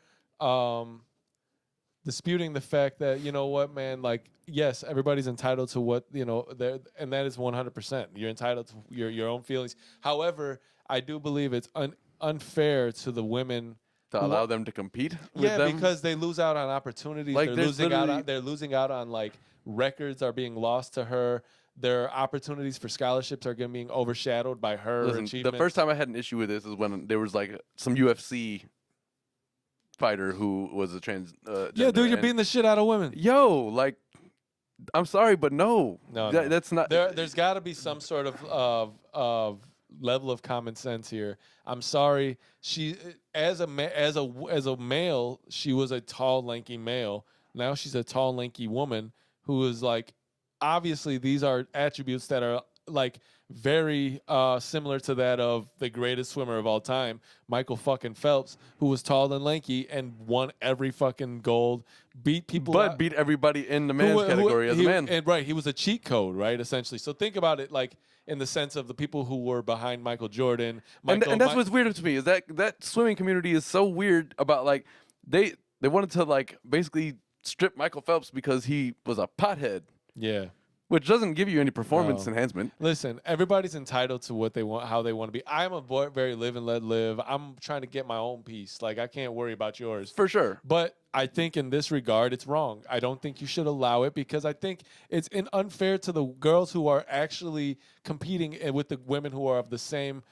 disputing the fact that, you know what, man, like, yes, everybody's entitled to what, and that is 100%. You're entitled to your own feelings. However, I do believe it's unfair to the women to allow them to compete with them. Yeah, because they lose out on opportunities. Like, they're losing out on like records are being lost to her. Their opportunities for scholarships are being overshadowed by her achievements. The first time I had an issue with this is when there was like some UFC fighter who was a trans. Yeah, dude, you're beating the shit out of women. Yo, like, I'm sorry, but no, that's not. There's got to be some sort of level of common sense here. I'm sorry. She as a male, she was a tall, lanky male. Now she's a tall, lanky woman who is like. Obviously, these are attributes that are like very similar to that of the greatest swimmer of all time, Michael fucking Phelps, who was tall and lanky and won every fucking gold, beat everybody in the men's category as a man. And he was a cheat code, right, essentially. So think about it like in the sense of the people who were behind Michael Jordan. And that's what's weird to me is that swimming community is so weird about like they wanted to like basically strip Michael Phelps because he was a pothead. Yeah. Which doesn't give you any performance enhancement. Listen, everybody's entitled to what they want, how they want to be. I'm a boy, very live and let live. I'm trying to get my own peace. Like, I can't worry about yours. For sure. But I think in this regard, it's wrong. I don't think you should allow it because I think it's unfair to the girls who are actually competing with the women who are of the same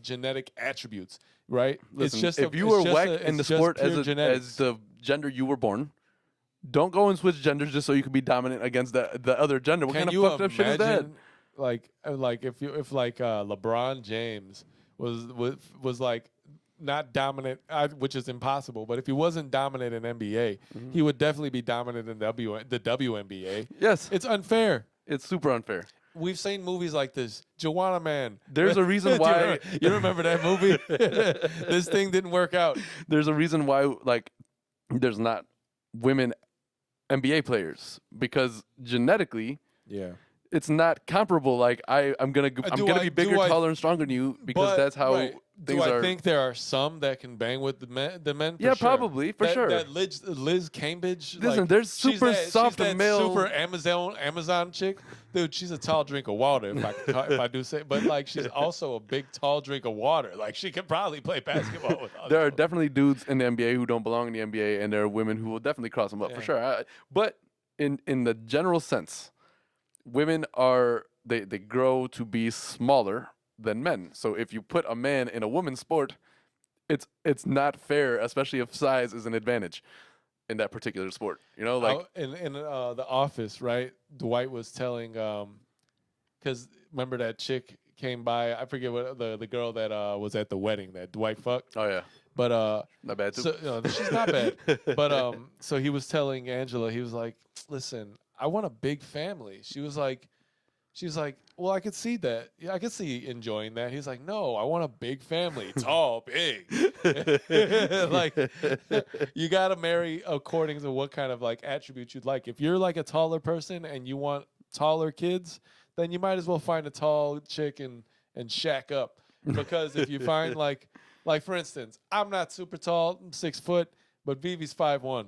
genetic attributes, right? Listen, it's just if you it's were just whacked a- in the it's just sport pure as genetics. the gender you were born, don't go and switch genders just so you can be dominant against the other gender. What Can kind of you fucked up shit is that? imagine, like if LeBron James was like not dominant, which is impossible, but if he wasn't dominant in NBA, he would definitely be dominant in the WNBA. Yes, It's unfair. it's super unfair. We've seen movies like this. Joanna Man. There's a reason Do you why- remember- you remember that movie? This thing didn't work out. There's a reason why like there's not women NBA players because genetically Yeah. it's not comparable. Like I'm gonna be bigger, taller, and stronger than you because that's how right. things Do I are. think there are some that can bang with the men? For Yeah, sure. probably, for That- sure. That Liz Cambridge. Listen, like, there's she's super that- soft she's that male- super Amazon chick, dude. She's a tall drink of water, if I do say. But like, she's also a big tall drink of water. Like, she could probably play basketball with. There are definitely dudes in the NBA who don't belong in the NBA, and there are women who will definitely cross them up for Yeah. sure. But in the general sense, women are they grow to be smaller than men. So if you put a man in a woman's sport, it's not fair, especially if size is an advantage in that particular sport. You know, like in the Office, right? Dwight was telling, because remember that chick came by. I forget what the girl that was at the wedding that Dwight fucked. oh yeah, But not bad too. so she's not bad. But so he was telling Angela, he was like, "Listen, I want a big family." She was like, "Well, I could see that. Yeah, I could see enjoying that." He's like, "No, I want a big family. Tall, big. Like, you gotta marry according to what kind of like attributes you'd like. If you're like a taller person and you want taller kids, then you might as well find a tall chick and shack up. Because if you find like for instance, I'm not super tall, I'm 6 foot, but Vivi's 5'1".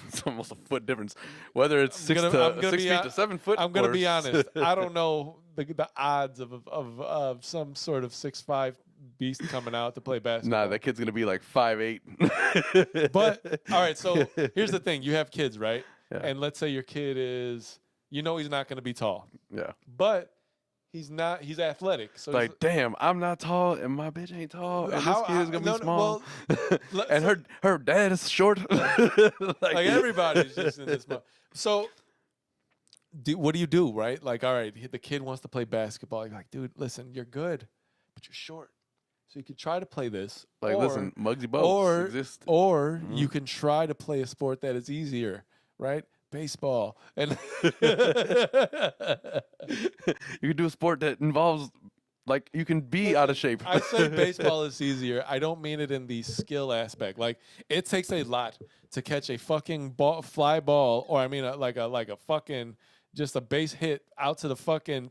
It's almost a foot difference. Whether it's I'm 6 gonna feet be to 7 foot. I'm gonna or be honest. I don't know the odds of some sort of 6'5" beast coming out to play basketball. Nah, that kid's gonna be like 5'8". But all right, so here's the thing: you have kids, right? Yeah. And let's say your kid is, he's not going to be tall, yeah, but he's athletic. So like damn, I'm not tall and my bitch ain't tall, and this kid is gonna be small. well, and her dad is short. like everybody's just in this. So, what do you do, right? Like, all right, the kid wants to play basketball. You're like, dude, listen, you're good, but you're short. So you could try to play this. Like, or, listen, Muggsy Bogues exist. Or you can try to play a sport that is easier, right? Baseball. And You can do a sport that involves, like, you can be out of shape. I say baseball is easier. I don't mean it in the skill aspect. Like, it takes a lot to catch a fucking fly ball, or I mean, like a fucking just a base hit out to the fucking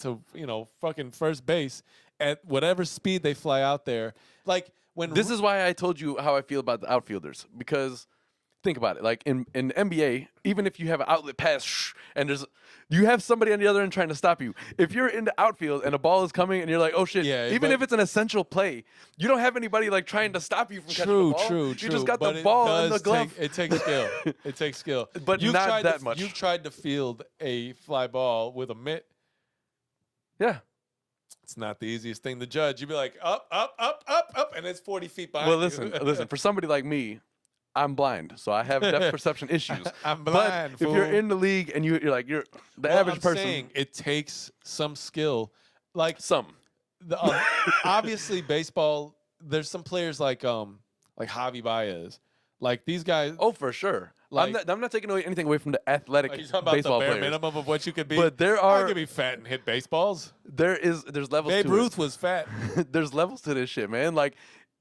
fucking first base at whatever speed they fly out there. Like when This is why I told you how I feel about the outfielders, because think about it. Like in NBA, even if you have an outlet pass and you have somebody on the other end trying to stop you. If you're in the outfield and a ball is coming and you're like, oh shit, Yeah, even but- if it's an essential play, you don't have anybody like trying to stop you from catching the ball. True. You just got But the it ball in does the glove. it takes skill. It takes skill. But not that much. You've tried to field a fly ball with a mitt. Yeah. It's not the easiest thing to judge. You'd be like, up, and it's 40 feet behind Well, you. listen. For somebody like me, I'm blind, so I have depth perception issues. I'm But blind, if you're fool. in the league and you're the Well, average I'm person, saying it takes some skill. Like some. obviously baseball, there's some players like Javi Baez. Like these guys. Oh, for sure. Like- I'm not taking anything away from the athletic Are you talking about baseball the bare players. minimum of what you could be? But there I are could be fat and hit baseballs. there's levels Babe to Ruth was fat. it. There's levels to this shit, man. Like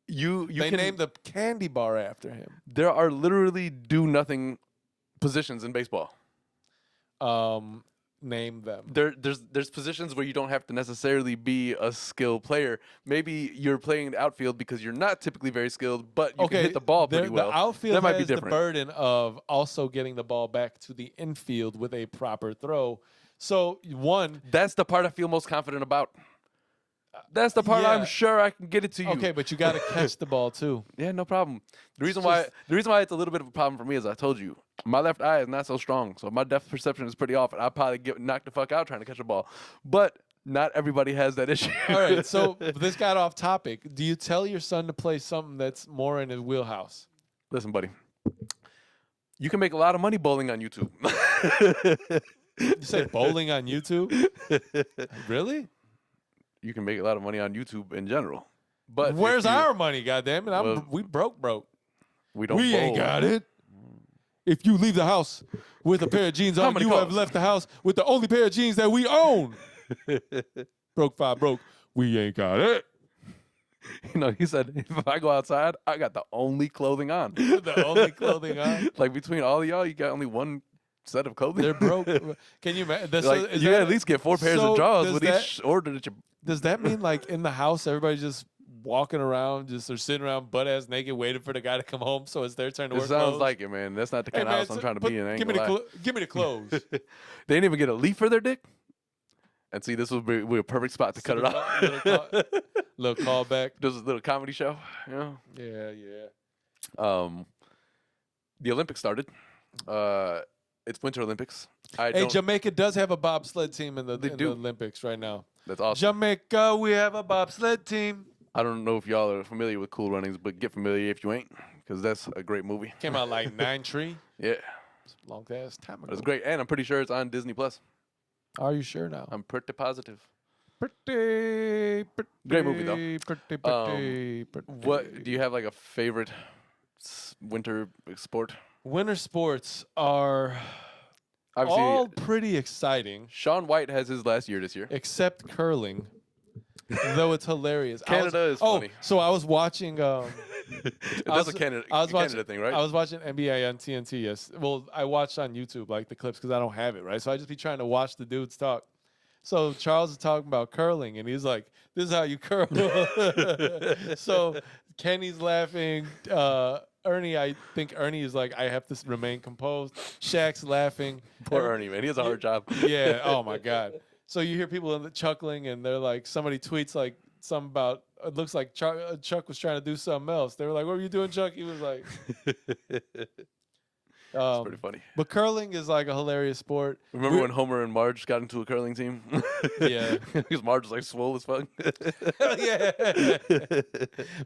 you They can named the candy bar after him. there are literally do nothing positions in baseball. Name them. There's positions where you don't have to necessarily be a skilled player. Maybe you're playing in the outfield because you're not typically very skilled, but you can hit the ball pretty well. The outfield that might be has the different. burden of also getting the ball back to the infield with a proper throw. So That's the part I feel most confident about. That's the part yeah. I'm sure I can get it to you. okay, but you got to catch the ball too. Yeah, no problem. The reason why it's a little bit of a problem for me is I told you my left eye is not so strong, so my depth perception is pretty off, and I probably get knocked the fuck out trying to catch a ball. But Not everybody has that issue. All right, so this got off topic. Do you tell your son to play something that's more in his wheelhouse? Listen, buddy. You can make a lot of money bowling on YouTube. You said bowling on YouTube? Really? You can make a lot of money on YouTube in general. But Where's if you- our money, goddammit? Well, We broke. We don't. We ain't bowl. got it. If you leave the house with a pair of jeans on, many you have calls? left the house with the only pair of jeans that we own. Broke. We ain't got it. You know, he said, if I go outside, I got the only clothing on. The only clothing on. Like between all of y'all, you got only one set of clothing. They're broke. Can you imagine? Like, you at least get 4 pairs so of drawers does with that- each order that you. Does that mean like in the house, everybody's just walking around, just or sitting around butt ass naked, waiting for the guy to come home so it's their turn to It work sounds clothes? like it, man. That's not the Hey, kind of man, house I'm trying to be in. I ain't give me gonna lie. give me the clothes. They didn't even get a leaf for their dick. And see, this would be a perfect spot to cut it off. Little callback. This is a little comedy show. You know? Yeah. The Olympics started. It's Winter Olympics. Hey, Jamaica does have a bobsled team in the do. Olympics right now. That's awesome. Jamaica, we have a bobsled team. I don't know if y'all are familiar with Cool Runnings, but get familiar if you ain't, because that's a great movie. Came out like 9-3. Yeah, Long ass time ago. it's great, and I'm pretty sure it's on Disney Plus. Are you sure now? I'm pretty positive. Pretty. Great movie, though. Pretty. What do you have like a favorite winter sport? Winter sports are Obviously, all pretty exciting, Shaun White has his last year this year. except curling. Though it's hilarious. Canada is funny. So I was watching. That's a Canada thing, right? I was watching NBA on TNT. Yes. Well, I watched on YouTube like the clips because I don't have it, right? So I just be trying to watch the dudes talk. So Charles is talking about curling, and he's like, "This is how you curl." So Kenny's laughing. Ernie, I think Ernie is like, "I have to remain composed." Shaq's laughing. Poor Ernie, man. He has a hard job. Yeah. Oh my God. So you hear people chuckling, and they're like, somebody tweets like something about it looks like Chuck was trying to do something else. They were like, "What were you doing, Chuck?" He was like, It's pretty funny. But curling is like a hilarious sport. Remember when Homer and Marge got into a curling team? Yeah. Because Marge was like swole as fuck. Yeah.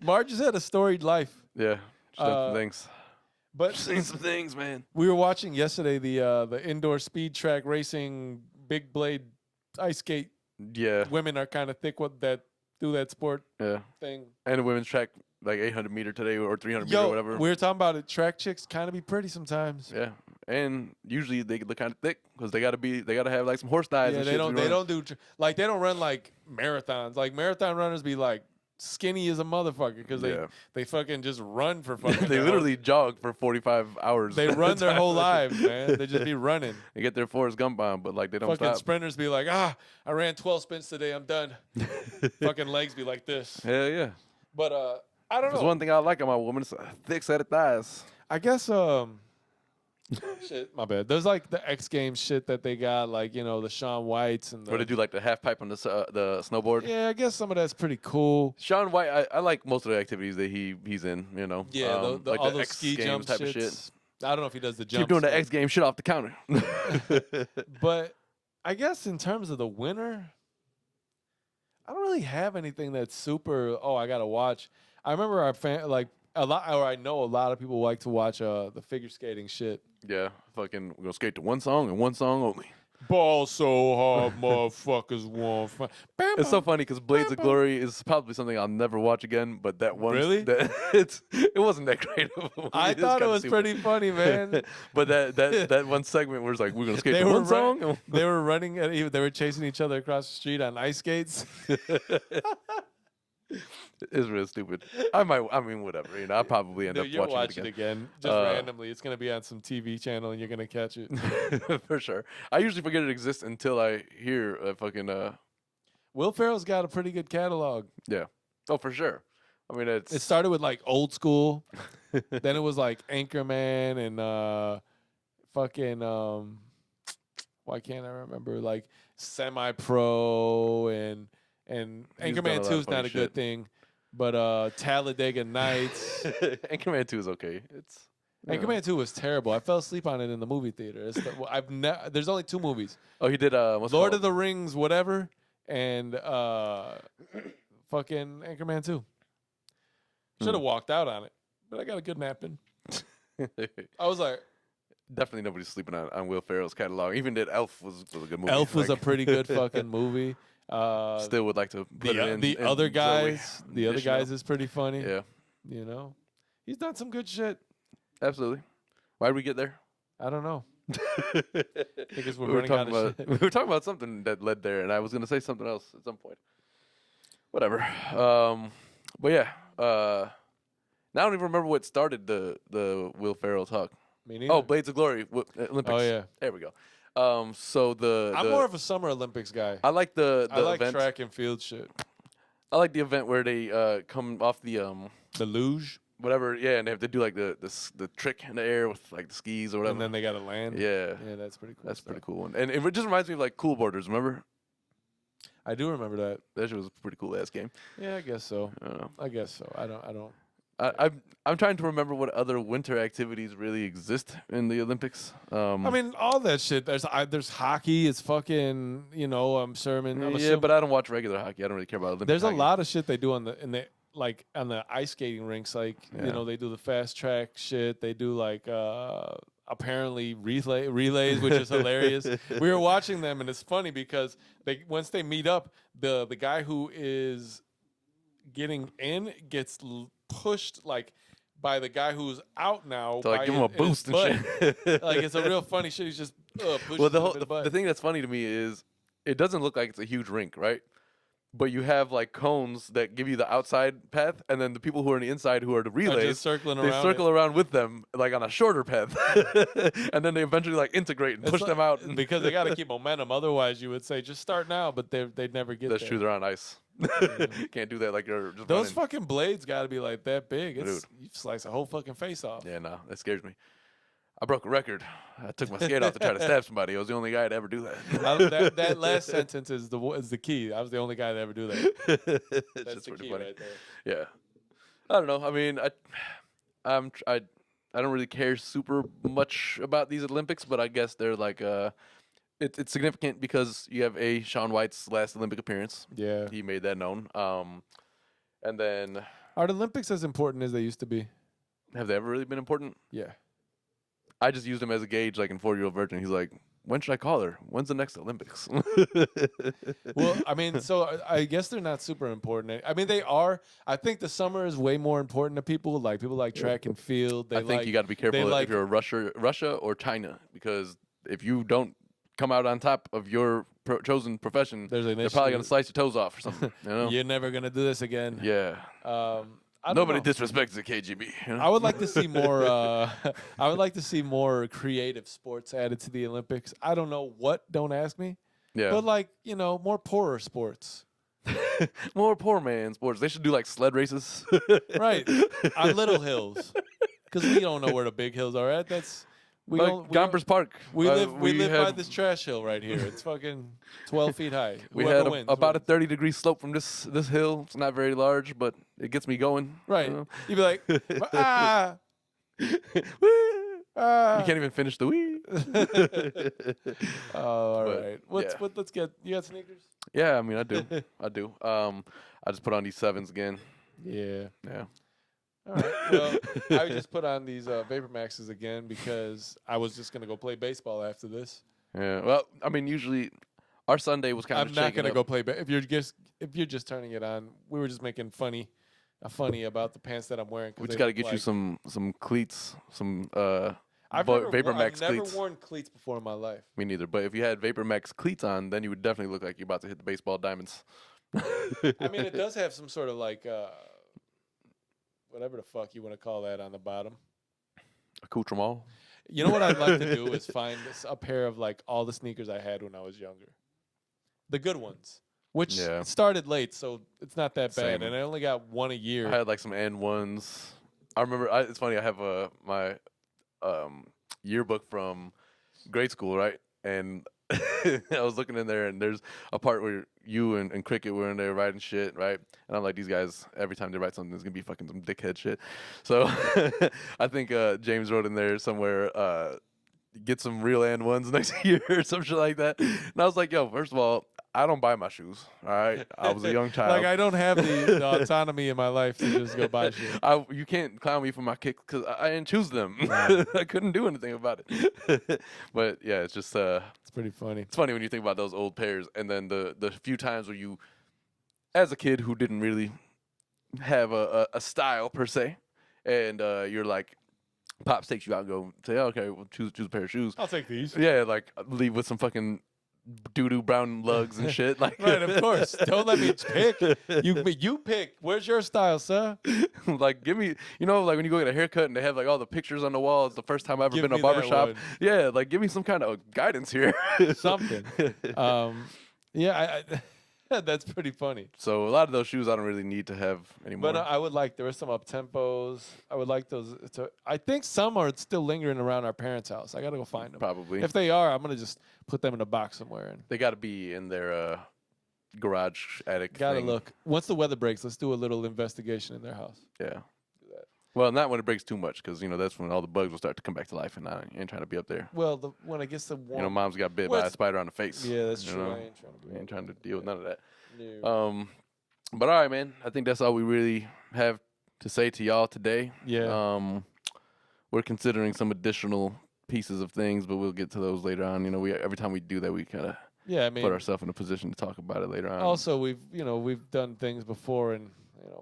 Marge has had a storied life. Yeah. She's done some things. But Seen some things, man. we were watching yesterday the indoor speed track racing big blade ice skate. Yeah. Women are kind of thick with that do that sport Yeah. thing. And the women's track, like 800 meter today or 300 meter or whatever. We were talking about it. Track chicks kind of be pretty sometimes. Yeah. And usually they look kind of thick because they gotta have like some horse thighs. Yeah, and they shit don't. to They run. don't do like they don't run like marathons. Like marathon runners be like skinny as a motherfucker because Yeah. they fucking just run for fucking. They literally jog for 45 hours. They at a run their time. whole lives, man. They just be running. They get their Forrest Gump on, but like they don't Fucking stop. sprinters be like, I ran 12 sprints today. I'm done. Fucking legs be like this. Hell yeah. But I don't There's know. one thing I like about women is a thick set of thighs. I guess shit, my bad. There's like the X Games shit that they got, like the Shaun Whites and Or they the. do like the half pipe on the snowboard. Yeah, I guess some of that's pretty cool. Shaun White, I like most of the activities that he's in. You know, Yeah, like all the those X ski Games jump type of shits. shit. I don't know if he does the jump. Keep doing the X Games shit off the counter. But I guess in terms of the winter, I don't really have anything that's super. Oh, I gotta watch. I remember I know a lot of people like to watch the figure skating shit. Yeah, fucking, we're gonna skate to one song and one song only. Ball so hard, motherfuckers want fun. It's so funny because Blades of Glory is probably something I'll never watch again. But that one, Really? it wasn't that great of a movie. I It's thought it kinda was stupid. pretty funny, man. But that one segment where it's like we're gonna skate They to were one song. they were running. They were chasing each other across the street on ice skates. It's real stupid. I mean, whatever. You know, I'll probably end No, up you'll watching watch it it again. again, just randomly. It's gonna be on some TV channel, and you're gonna catch it. For sure. I usually forget it exists until I hear a fucking Will Ferrell's got a pretty good catalog. yeah. Oh, for sure. I mean, It started with like Old School, then it was like Anchorman and fucking why can't I remember, like Semi Pro and done a Anchorman lot 2 of is not funny a good shit. thing, but Talladega Nights. Anchorman 2 is okay. It's Anchorman 2 was terrible. I fell asleep on it in the movie theater. There's only 2 movies. Oh, he did what's it Lord called? of the Rings, whatever, and fucking Anchorman 2. Should have walked out on it, but I got a good nap in. I was like, Definitely nobody's sleeping on Will Ferrell's catalog. Even did Elf was a good movie. Elf was a Like, pretty good fucking movie. Still would like to put it in. The in other Zoe guys, Deschanel. is pretty funny. Yeah, You know, he's done some good shit. absolutely. Why did we get there? I don't know. Because we're We were running out talking of about shit. we were talking about something that led there, and I was gonna say something else at some point. Whatever. But yeah. Now I don't even remember what started the Will Ferrell talk. Me neither. Oh, Blades of Glory Olympics. Oh, yeah. There we go. So I'm more of a Summer Olympics guy. I like the I like event. track and field shit. I like the event where they come off the The luge, whatever, yeah, and they have to do like the trick in the air with like the skis or whatever. and then they got to land. yeah, Yeah, that's pretty cool. that's stuff. pretty cool one. And it just reminds me of like Cool Borders. Remember I do remember that. that shit was a pretty cool ass game. Yeah, I guess so. I don't know. I guess so. I don't. I'm trying to remember what other winter activities really exist in the Olympics. I mean, all that shit. There's hockey. It's fucking. I'm Sherman. yeah, but I don't watch regular hockey. I don't really care about Olympic there's hockey. a lot of shit they do on the ice skating rinks. Like Yeah. they do the fast track shit. They do like apparently relays, which is hilarious. We were watching them, and it's funny because once they meet up, the guy who is getting in gets pushed like by the guy who's out now. to like by give him a his boost and butt. shit. Like it's a real funny shit. He's just pushes Well, him in the butt. the thing that's funny to me is it doesn't look like it's a huge rink, right? But you have like cones that give you the outside path, and then the people who are on the inside, who are the Are relays, just circling they around. circle around with them like on a shorter path, and then they eventually like integrate and It's push like- them out. because they got to keep momentum. Otherwise, you would say just start now, but they'd never get That's there. true. They're on ice. Can't do that like you're just Those running. fucking blades got to be like that big. Dude. You slice a whole fucking face off. Yeah, no, that scares me. I broke a record. I took my skate off to try to stab somebody. I was the only guy to ever do that. That last sentence is the key. I was the only guy to ever do that. It's That's just the pretty key funny. right there. Yeah, I don't know. I mean, I don't really care super much about these Olympics, but I guess they're like it's significant because you have Shaun White's last Olympic appearance. Yeah. He made that known. And then Are the Olympics as important as they used to be? have they ever really been important? Yeah. I just used him as a gauge, like in 4-Year-Old Virgin. He's like, when should I call her? When's the next Olympics? Well, I mean, so I guess they're not super important. I mean, they are. I think the summer is way more important to people. Like people like track and field. They I think you got to be careful if you're Russia or China, because if you don't come out on top of your chosen profession, There's an they're issue. probably gonna slice your toes off or something. You know? You're never gonna do this again. Yeah. I don't Nobody know. disrespects the KGB. You know? I would like to see more. I would like to see more creative sports added to the Olympics. I don't know what. Don't ask me. Yeah. But like more poorer sports. More poor man sports. They should do like sled races. Right. On little hills, because we don't know where the big hills are at. We Like don't. Gompers Park. We live by had- this trash hill right here. It's fucking 12 feet high. We Whoever had wins, about a wins. 30-degree slope from this hill. It's not very large, but it gets me going. Right. You know? You'd be like, ah, Woo! ah. You can't even finish the wee. Oh, all But, right. yeah. Let's get. You got sneakers? Yeah, I mean, I do. I do. I just put on these 7s again. Yeah. Yeah. All right. Well, I just put on these Vapor Maxes again because I was just gonna go play baseball after this. Yeah. Well, I mean, usually our Sunday was kind I'm of not gonna go play. If you're just turning it on, we were just making funny about the pants that I'm wearing. 'Cause We just they got to look get you like- some cleats, some I've Vapor Max never cleats. worn cleats before in my life. Me neither. But if you had Vapor Max cleats on, then you would definitely look like you're about to hit the baseball diamonds. I mean, it does have some sort of like whatever the fuck you want to call that on the bottom. Accoutrement. You know what I'd like to do is find a pair of like all the sneakers I had when I was younger, the good ones, which Yeah. started late, so it's not that Same. bad, and I only got one a year. I had like some N1s. I remember. It's funny. I have my yearbook from grade school, right? And I was looking in there, and there's a part where you and Cricket were in there writing shit, right? And I'm like, these guys, every time they write something, it's gonna be fucking some dickhead shit. So I think James wrote in there somewhere, get some real N1s next year or some shit like that. And I was like, yo, first of all, I don't buy my shoes. All right, I was a young child. Like I don't have the autonomy in my life to just go buy shit. You can't clown me for my kicks because I didn't choose them. Right. I couldn't do anything about it. But yeah, it's just It's pretty funny. it's funny when you think about those old pairs, and then the few times where you, as a kid who didn't really have a style per se, and you're like, pops takes you out and go say, oh, okay, well, choose a pair of shoes. I'll take these. Yeah, like leave with some fucking doo-doo brown lugs and shit. Like, Right, of course. Don't let me pick. You pick. Where's your style, sir? like, give me, like when you go get a haircut and they have like all the pictures on the wall. It's the first time I've ever Give been to a me that barbershop. one. Yeah, like give me some kind of guidance here. Something. Yeah, that's pretty funny. So a lot of those shoes I don't really need to have anymore. But I would like, there were some up tempos. I would like those. I think some are still lingering around our parents' house. I got to go find them. Probably. If they are, I'm going to just put them in a box somewhere. And They got to be in their garage attic. got to thing. look. Once the weather breaks, let's do a little investigation in their house. Yeah. Do that. Well, not when it breaks too much, because that's when all the bugs will start to come back to life, and I ain't trying to be up there. Well, when it gets to warm. Mom's got bit by a What's- spider on the face. Yeah, that's you true. know? I ain't trying to be I ain't trying to deal with none of that. No. But all right, man. I think that's all we really have to say to y'all today. Yeah. We're considering some additional pieces of things, but we'll get to those later on. We every time we do that, we kind of Yeah, I mean, put ourselves in a position to talk about it later on. also we've done things before, and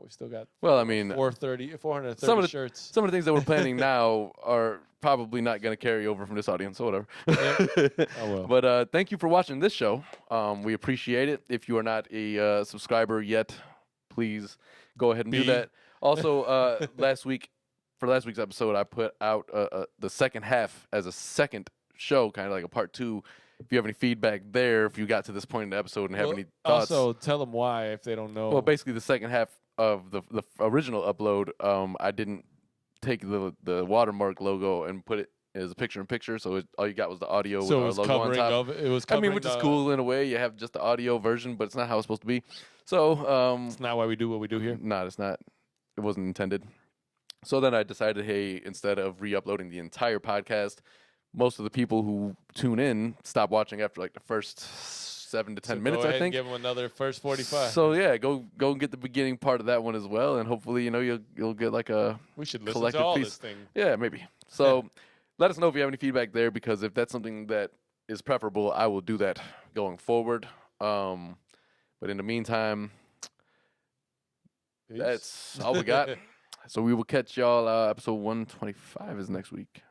we still got well, I mean, 430 some of the shirts. some of the things that we're planning now are probably not going to carry over from this audience, or whatever. Oh, well. But thank you for watching this show. We appreciate it. If you are not a subscriber yet, please go ahead and do Be. that. Also, last week's episode, I put out the second half as a second show, kind of like a part 2. If you have any feedback there, if you got to this point in the episode and have any thoughts. Also, tell them why if they don't know. Well, basically, the second half of the original upload, I didn't take the watermark logo and put it as a picture-in-picture, so all you got was the audio so it with was our logo on covering top. of it. It was covering which is cool in a way. You have just the audio version, but it's not how it's supposed to be. So, It's not why we do what we do here. no, it's not. It wasn't intended. So then I decided, hey, instead of re-uploading the entire podcast, most of the people who tune in stop watching after like the first 7 to 10 minutes, go ahead I think. And give them another first 45. So yeah, go and get the beginning part of that one as well, and hopefully you'll get like a we should listen collective to all piece. this thing. Yeah, maybe. So let us know if you have any feedback there, because if that's something that is preferable, I will do that going forward. But in the meantime, Peace. that's all we got. So we will catch y'all. Episode 125 is next week,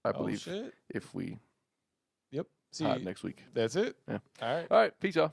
I Oh, believe. shit. If we Yep. See, pod next week. that's it. Yeah. All right. All right. Peace, y'all.